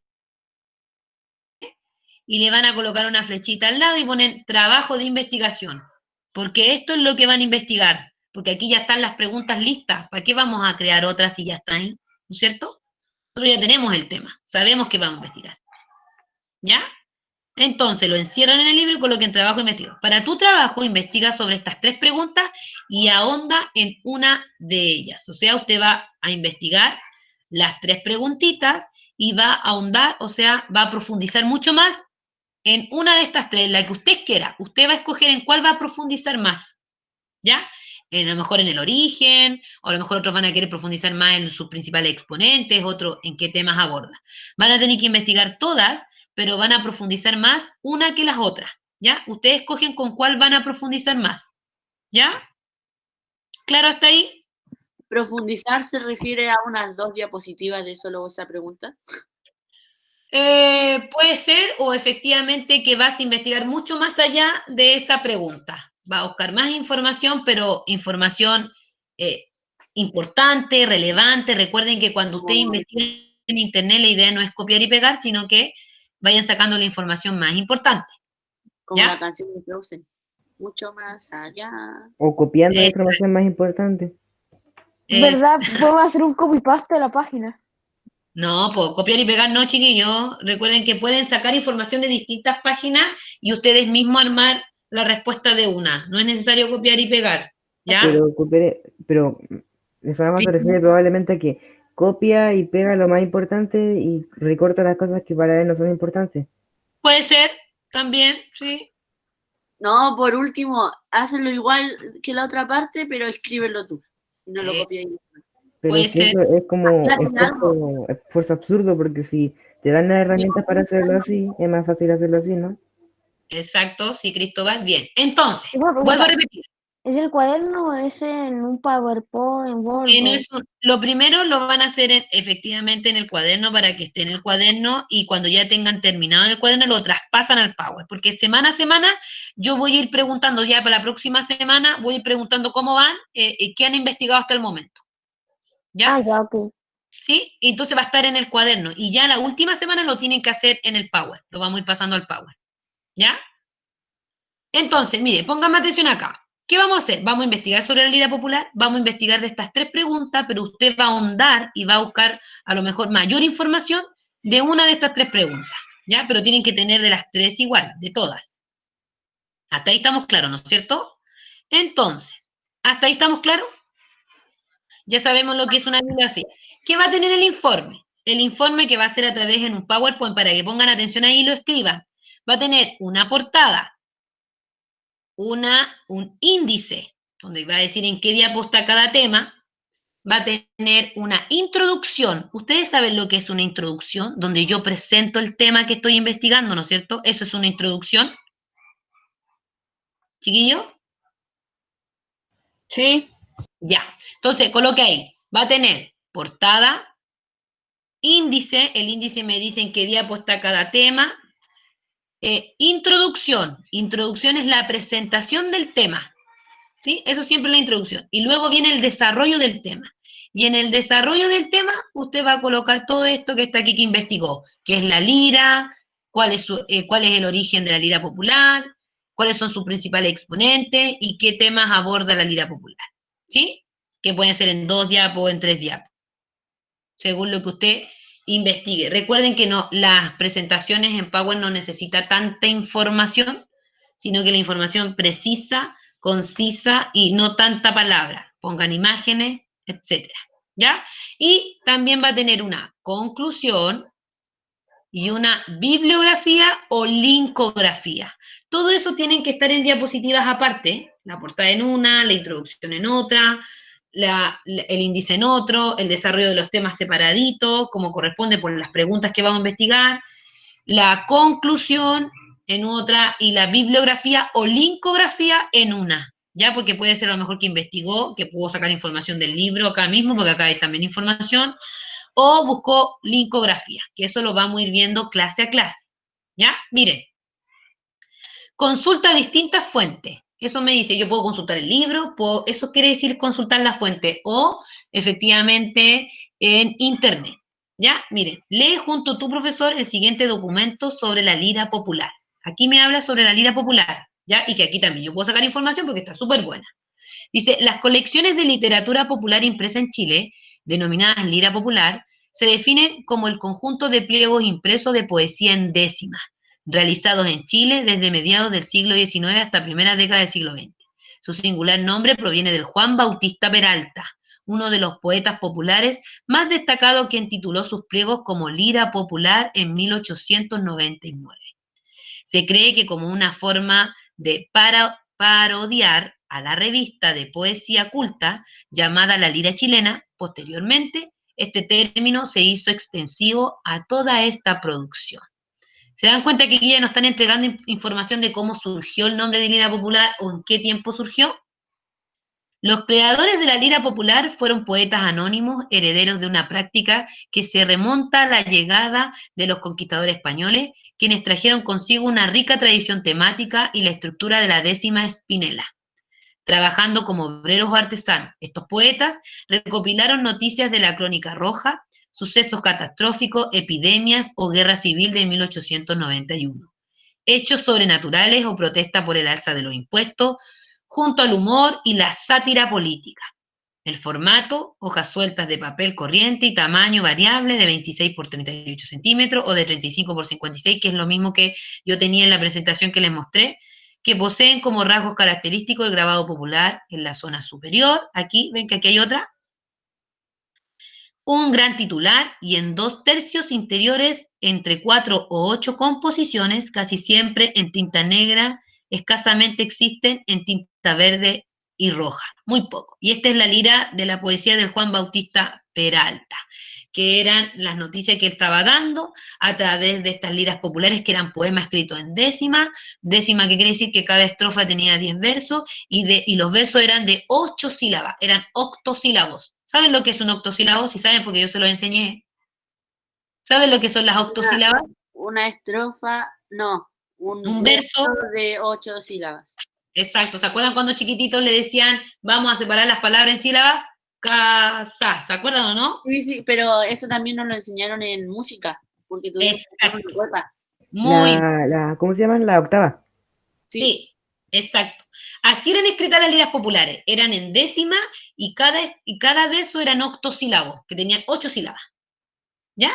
y le van a colocar una flechita al lado y ponen trabajo de investigación, porque esto es lo que van a investigar, porque aquí ya están las preguntas listas, ¿para qué vamos a crear otras si ya están ahí? ¿No es cierto? Nosotros ya tenemos el tema, sabemos que vamos a investigar. ¿Ya? Entonces, lo encierran en el libro y coloquen trabajo investigado. Para tu trabajo, investiga sobre estas 3 preguntas y ahonda en una de ellas. O sea, usted va a investigar las 3 preguntitas y va a ahondar, o sea, va a profundizar mucho más en una de estas 3, la que usted quiera. Usted va a escoger en cuál va a profundizar más, ¿ya? A lo mejor en el origen, o a lo mejor otros van a querer profundizar más en sus principales exponentes, otros en qué temas aborda. Van a tener que investigar todas, pero van a profundizar más una que las otras, ¿ya? Ustedes escogen con cuál van a profundizar más, ¿ya? ¿Claro hasta ahí? ¿Profundizar se refiere a unas 2 diapositivas de solo esa pregunta? Puede ser, o efectivamente que vas a investigar mucho más allá de esa pregunta. Va a buscar más información, pero información importante, relevante. Recuerden que cuando usted investiga en Internet, la idea no es copiar y pegar, sino que vayan sacando la información más importante. Como ¿Ya? la canción de Frozen. Mucho más allá. O copiando la información más importante. ¿Verdad? Podemos hacer un copy-paste de la página. No, pues copiar y pegar no, chiquillos. Recuerden que pueden sacar información de distintas páginas y ustedes mismos armar la respuesta de una. No es necesario copiar y pegar, ¿ya? Pero eso nada más Sí. se refiere probablemente a que copia y pega lo más importante y recorta las cosas que para él no son importantes. Puede ser, también, sí. No, por último, hazlo igual que la otra parte, pero escríbelo tú. Y no lo copies. Pero Puede es que ser. eso es como Algo. esfuerzo absurdo, porque si te dan las herramientas para hacerlo así, es más fácil hacerlo así, ¿no? Exacto, sí, Cristóbal. Bien. Entonces, Una pregunta, vuelvo a repetir. ¿es el cuaderno o es en un PowerPoint, en Word? Lo primero lo van a hacer efectivamente en el cuaderno para que esté en el cuaderno y cuando ya tengan terminado en el cuaderno lo traspasan al Power, porque semana a semana yo voy a ir preguntando, ya para la próxima semana voy a ir preguntando cómo van, qué han investigado hasta el momento. ¿Ya? Ah, ya, ok. ¿Sí? Y entonces va a estar en el cuaderno y ya la última semana lo tienen que hacer en el Power, lo vamos a ir pasando al Power. ¿Ya? Entonces, mire, pónganme atención acá. ¿Qué vamos a hacer? Vamos a investigar sobre la lira popular, vamos a investigar de estas 3 preguntas, pero usted va a ahondar y va a buscar a lo mejor mayor información de una de estas 3 preguntas, ¿ya? Pero tienen que tener de las 3 igual, de todas. Hasta ahí estamos claros, ¿no es cierto? Entonces, ¿hasta ahí estamos claros? Ya sabemos lo que es una bibliografía. ¿Qué va a tener el informe? El informe que va a ser a través en un PowerPoint para que pongan atención ahí y lo escriban. Va a tener una portada, un índice, donde va a decir en qué diapo está cada tema, va a tener una introducción. Ustedes saben lo que es una introducción, donde yo presento el tema que estoy investigando, ¿no es cierto? Eso es una introducción. ¿Chiquillo? Sí. Ya. Entonces, coloque ahí. Va a tener portada, índice, el índice me dice en qué diapo está cada tema. Introducción. Introducción es la presentación del tema. ¿Sí? Eso siempre es la introducción. Y luego viene el desarrollo del tema. Y en el desarrollo del tema, usted va a colocar todo esto que está aquí que investigó, que es la lira, cuál es el origen de la lira popular, cuáles son sus principales exponentes y qué temas aborda la lira popular. ¿Sí? Que pueden ser en 2 diapos o en 3 diapos, según lo que usted investigue. Recuerden que no, las presentaciones en Power no necesita tanta información, sino que la información precisa, concisa y no tanta palabra. Pongan imágenes, etcétera. ¿Ya? Y también va a tener una conclusión y una bibliografía o linkografía. Todo eso tienen que estar en diapositivas aparte, la portada en una, la introducción en otra, el índice en otro, el desarrollo de los temas separaditos, como corresponde por las preguntas que vamos a investigar, la conclusión en otra y la bibliografía o linkografía en una, ¿ya? Porque puede ser a lo mejor que investigó, que pudo sacar información del libro acá mismo, porque acá hay también información, o buscó linkografía, que eso lo vamos a ir viendo clase a clase, ¿ya? Miren, consulta distintas fuentes. Eso me dice, yo puedo consultar el libro, eso quiere decir consultar la fuente, o efectivamente en internet. ¿Ya? Miren, lee junto a tu profesor el siguiente documento sobre la lira popular. Aquí me habla sobre la lira popular, ¿ya? Y que aquí también yo puedo sacar información porque está súper buena. Dice, las colecciones de literatura popular impresa en Chile, denominadas lira popular, se definen como el conjunto de pliegos impresos de poesía en décimas, realizados en Chile desde mediados del siglo XIX hasta primera década del siglo XX. Su singular nombre proviene del Juan Bautista Peralta, uno de los poetas populares más destacados, quien tituló sus pliegos como Lira Popular en 1899. Se cree que como una forma de parodiar a la revista de poesía culta llamada La Lira Chilena, posteriormente este término se hizo extensivo a toda esta producción. ¿Se dan cuenta que aquí ya nos están entregando información de cómo surgió el nombre de Lira Popular o en qué tiempo surgió? Los creadores de la lira popular fueron poetas anónimos, herederos de una práctica que se remonta a la llegada de los conquistadores españoles, quienes trajeron consigo una rica tradición temática y la estructura de la décima espinela. Trabajando como obreros o artesanos, estos poetas recopilaron noticias de la Crónica Roja, sucesos catastróficos, epidemias o guerra civil de 1891, hechos sobrenaturales o protesta por el alza de los impuestos, junto al humor y la sátira política. El formato, hojas sueltas de papel corriente y tamaño variable de 26 por 38 centímetros o de 35 por 56, que es lo mismo que yo tenía en la presentación que les mostré, que poseen como rasgos característicos el grabado popular en la zona superior. Aquí, ven que aquí hay otra. Un gran titular y en 2/3 interiores entre 4 o 8 composiciones, casi siempre en tinta negra, escasamente existen en tinta verde y roja, muy poco. Y esta es la lira de la poesía del Juan Bautista Peralta, que eran las noticias que él estaba dando a través de estas liras populares, que eran poemas escritos en décima que quiere decir que cada estrofa tenía 10 versos, y los versos eran de 8 sílabas, eran octosílabos. ¿Saben lo que es un octosílabo? Si saben, porque yo se lo enseñé. ¿Saben lo que son las octosílabas? Una estrofa, no, Un verso de 8 sílabas. Exacto. ¿Se acuerdan cuando chiquititos le decían, vamos a separar las palabras en sílabas? Casa. ¿Se acuerdan o no? Sí, sí, pero eso también nos lo enseñaron en música, porque tuvimos Exacto. una cuota. Muy ¿Cómo se llama? La octava. Sí, exacto. Así eran escritas las liras populares. Eran en décima y cada verso eran octosílabos, que tenían 8 sílabas. ¿Ya?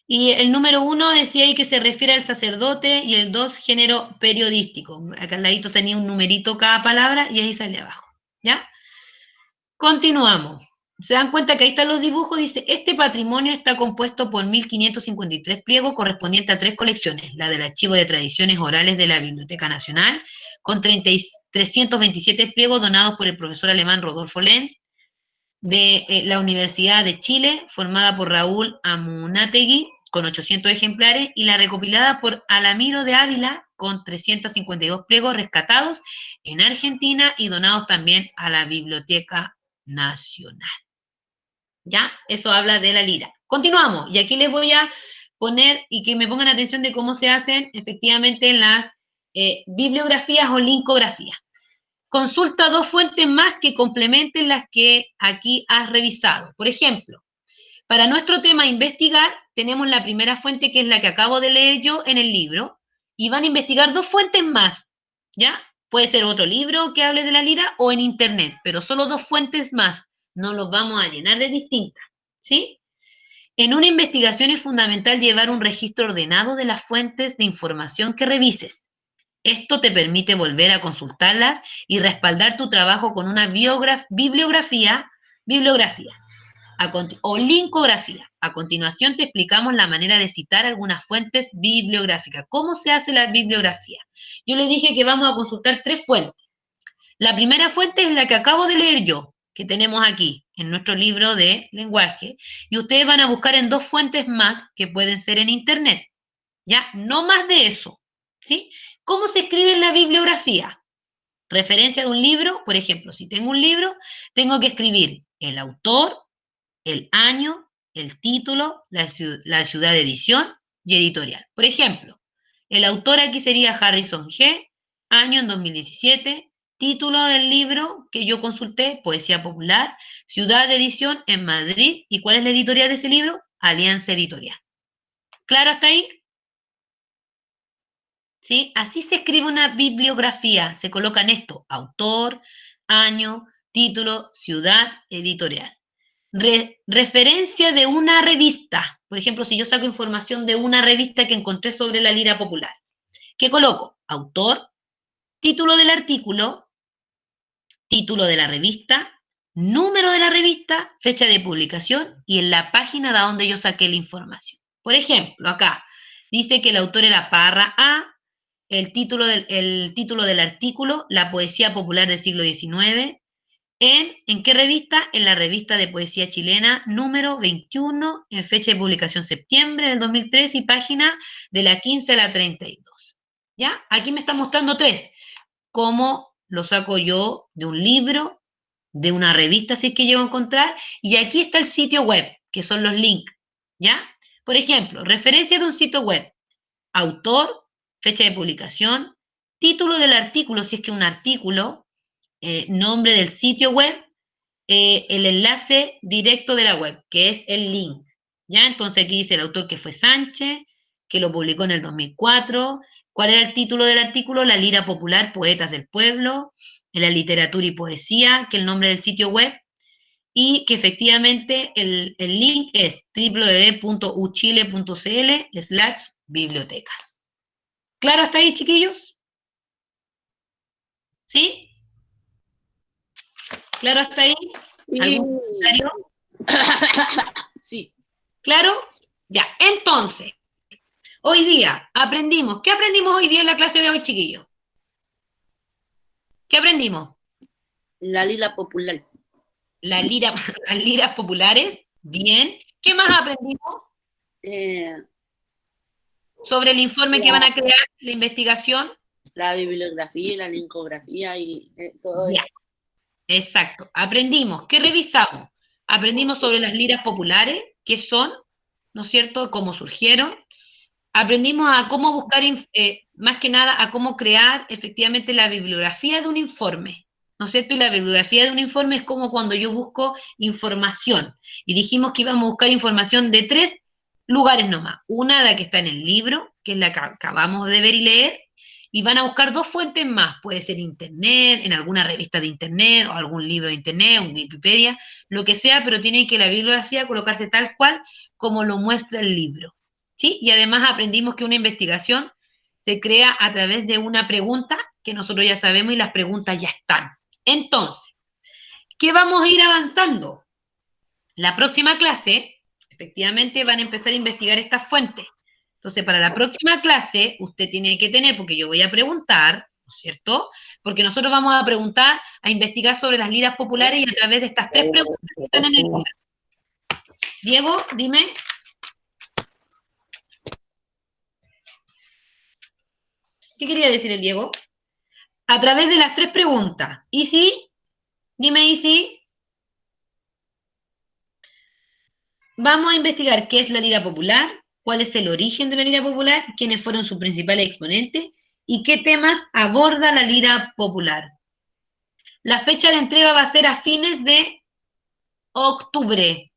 Y el número 1 decía ahí que se refiere al sacerdote, y el 2, género periodístico. Acá al ladito tenía un numerito cada palabra y ahí sale abajo. ¿Ya? Continuamos. Se dan cuenta que ahí están los dibujos. Dice, este patrimonio está compuesto por 1.553 pliegos correspondientes a 3 colecciones. La del Archivo de Tradiciones Orales de la Biblioteca Nacional, con 327 pliegos donados por el profesor alemán Rodolfo Lenz, de la Universidad de Chile, formada por Raúl Amunátegui, con 800 ejemplares, y la recopilada por Alamiro de Ávila, con 352 pliegos rescatados en Argentina y donados también a la Biblioteca Nacional. ¿Ya? Eso habla de la lira. Continuamos, y aquí les voy a poner, y que me pongan atención de cómo se hacen efectivamente las bibliografías o linkografías. Consulta 2 fuentes más que complementen las que aquí has revisado. Por ejemplo, para nuestro tema investigar, tenemos la primera fuente, que es la que acabo de leer yo en el libro, y van a investigar 2 fuentes más, ¿ya? Puede ser otro libro que hable de la lira o en internet, pero solo 2 fuentes más. No los vamos a llenar de distintas, ¿sí? En una investigación es fundamental llevar un registro ordenado de las fuentes de información que revises. Esto te permite volver a consultarlas y respaldar tu trabajo con una bibliografía o linkografía. A continuación te explicamos la manera de citar algunas fuentes bibliográficas. ¿Cómo se hace la bibliografía? Yo les dije que vamos a consultar 3 fuentes. La primera fuente es la que acabo de leer yo, que tenemos aquí en nuestro libro de lenguaje, y ustedes van a buscar en 2 fuentes más que pueden ser en internet. ¿Ya? No más de eso. ¿Sí? ¿Cómo se escribe en la bibliografía? Referencia de un libro, por ejemplo, si tengo un libro, tengo que escribir el autor, el año, el título, la ciudad de edición y editorial. Por ejemplo, el autor aquí sería Harrison G., año en 2017, título del libro que yo consulté, Poesía Popular, ciudad de edición en Madrid, ¿y cuál es la editorial de ese libro? Alianza Editorial. ¿Claro hasta ahí? ¿Sí? Así se escribe una bibliografía, se colocan esto, autor, año, título, ciudad, editorial. referencia de una revista. Por ejemplo, si yo saco información de una revista que encontré sobre la lira popular, ¿qué coloco? Autor, título del artículo, título de la revista, número de la revista, fecha de publicación y en la página de donde yo saqué la información. Por ejemplo, acá dice que el autor era Parra A, el título del artículo, La poesía popular del siglo XIX. ¿En qué revista? En la revista de poesía chilena número 21, en fecha de publicación septiembre del 2003 y página de la 15 a la 32. ¿Ya? Aquí me está mostrando 3. Cómo lo saco yo de un libro, de una revista, si es que llego a encontrar, y aquí está el sitio web, que son los links. ¿Ya? Por ejemplo, referencia de un sitio web, autor, fecha de publicación, título del artículo, si es que un artículo, nombre del sitio web, el enlace directo de la web, que es el link. ¿Ya? Entonces aquí dice el autor que fue Sánchez, que lo publicó en el 2004. ¿Cuál era el título del artículo? La lira popular, poetas del pueblo, en la literatura y poesía, que el nombre del sitio web, y que efectivamente el link es www.uchile.cl/bibliotecas. ¿Claro hasta ahí, chiquillos? ¿Sí? ¿Claro hasta ahí? ¿Algún comentario? Sí. ¿Claro? Ya, entonces, hoy día aprendimos. ¿Qué aprendimos hoy día en la clase de hoy, chiquillos? ¿Qué aprendimos? La lila popular. Las liras populares. Bien. ¿Qué más aprendimos? Sobre el informe que van a crear, la investigación. La bibliografía, la linkografía y todo Ya. eso. Exacto. Aprendimos. ¿Qué revisamos? Aprendimos sobre las liras populares, qué son, ¿no es cierto?, cómo surgieron. Aprendimos a cómo buscar, más que nada, a cómo crear efectivamente la bibliografía de un informe, ¿no es cierto? Y la bibliografía de un informe es como cuando yo busco información. Y dijimos que íbamos a buscar información de 3 lugares nomás. Una, la que está en el libro, que es la que acabamos de ver y leer, y van a buscar 2 fuentes más. Puede ser internet, en alguna revista de internet, o algún libro de internet, un Wikipedia, lo que sea, pero tiene que la bibliografía colocarse tal cual como lo muestra el libro. ¿Sí? Y además aprendimos que una investigación se crea a través de una pregunta que nosotros ya sabemos y las preguntas ya están. Entonces, ¿qué vamos a ir avanzando? La próxima clase, efectivamente, van a empezar a investigar estas fuentes. Entonces, para la próxima clase, usted tiene que tener, porque yo voy a preguntar, ¿no es cierto? Porque nosotros vamos a preguntar, a investigar sobre las liras populares y a través de estas 3 preguntas que están en el libro. Diego, dime. ¿Qué quería decir el Diego? A través de las 3 preguntas. ¿Isi? Dime, Isi. Vamos a investigar qué es la lira popular, cuál es el origen de la lira popular, quiénes fueron sus principales exponentes y qué temas aborda la lira popular. La fecha de entrega va a ser a fines de octubre,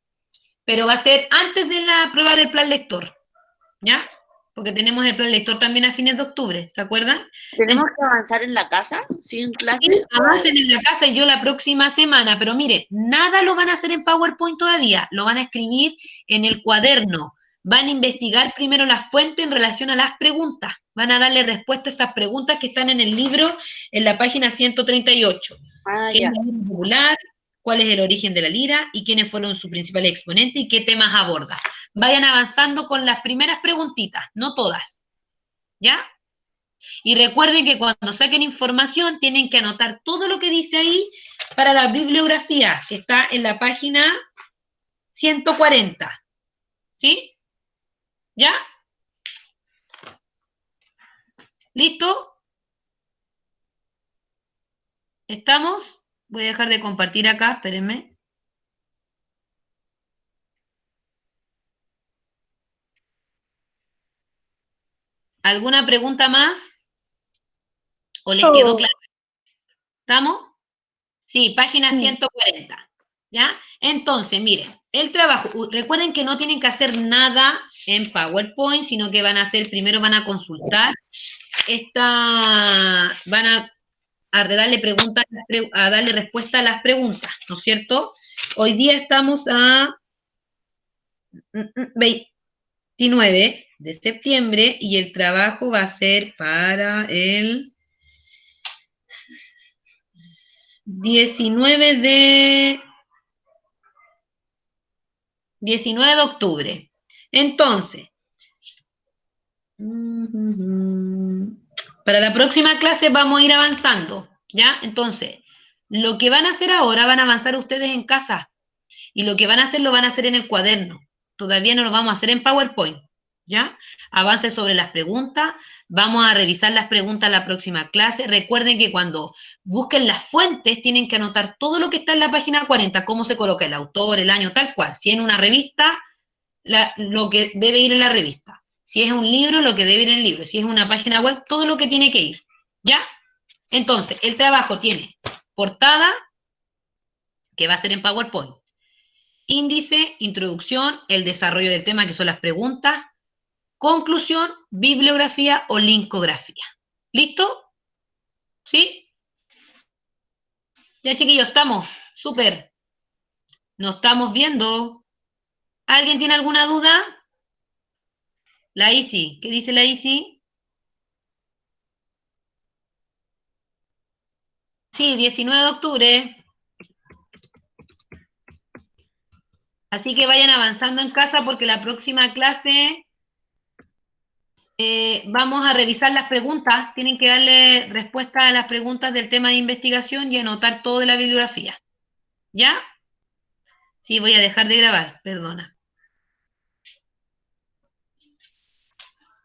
pero va a ser antes de la prueba del plan lector, ¿ya? Porque tenemos el plan lector también a fines de octubre, ¿se acuerdan? ¿Tenemos que avanzar en la casa? ¿Sin clase? Sí, avancen en la casa y yo la próxima semana, pero mire, nada lo van a hacer en PowerPoint todavía, lo van a escribir en el cuaderno, van a investigar primero las fuentes en relación a las preguntas, van a darle respuesta a esas preguntas que están en el libro, en la página 138. ¿Qué es la lira popular? ¿Cuál es el origen de la lira? ¿Y quiénes fueron sus principales exponentes? ¿Y qué temas aborda? Vayan avanzando con las primeras preguntitas, no todas, ¿ya? Y recuerden que cuando saquen información tienen que anotar todo lo que dice ahí para la bibliografía, que está en la página 140. ¿Sí? ¿Ya? ¿Listo? ¿Estamos? Voy a dejar de compartir acá, espérenme. ¿Alguna pregunta más? ¿O les quedó claro? ¿Estamos? Sí, página 140. ¿Ya? Entonces, miren, el trabajo, recuerden que no tienen que hacer nada en PowerPoint, sino que primero van a consultar, van a darle preguntas, a darle respuesta a las preguntas, ¿no es cierto? Hoy día estamos a 29 de septiembre y el trabajo va a ser para el 19 de octubre. Entonces, para la próxima clase vamos a ir avanzando, ¿ya? Entonces, lo que van a hacer ahora van a avanzar ustedes en casa y lo que van a hacer lo van a hacer en el cuaderno. Todavía no lo vamos a hacer en PowerPoint, ¿ya? Avance sobre las preguntas, vamos a revisar las preguntas la próxima clase. Recuerden que cuando busquen las fuentes tienen que anotar todo lo que está en la página 40, cómo se coloca el autor, el año, tal cual. Si en una revista, lo que debe ir en la revista. Si es un libro, lo que debe ir en el libro. Si es una página web, todo lo que tiene que ir, ¿ya? Entonces, el trabajo tiene portada, que va a ser en PowerPoint, índice, introducción, el desarrollo del tema, que son las preguntas, conclusión, bibliografía o linkografía. ¿Listo? ¿Sí? Ya, chiquillos, estamos. Súper. Nos estamos viendo. ¿Alguien tiene alguna duda? La Isi. ¿Qué dice la Isi? Sí, 19 de octubre. Así que vayan avanzando en casa porque la próxima clase vamos a revisar las preguntas. Tienen que darle respuesta a las preguntas del tema de investigación y anotar todo de la bibliografía. ¿Ya? Sí, voy a dejar de grabar, perdona.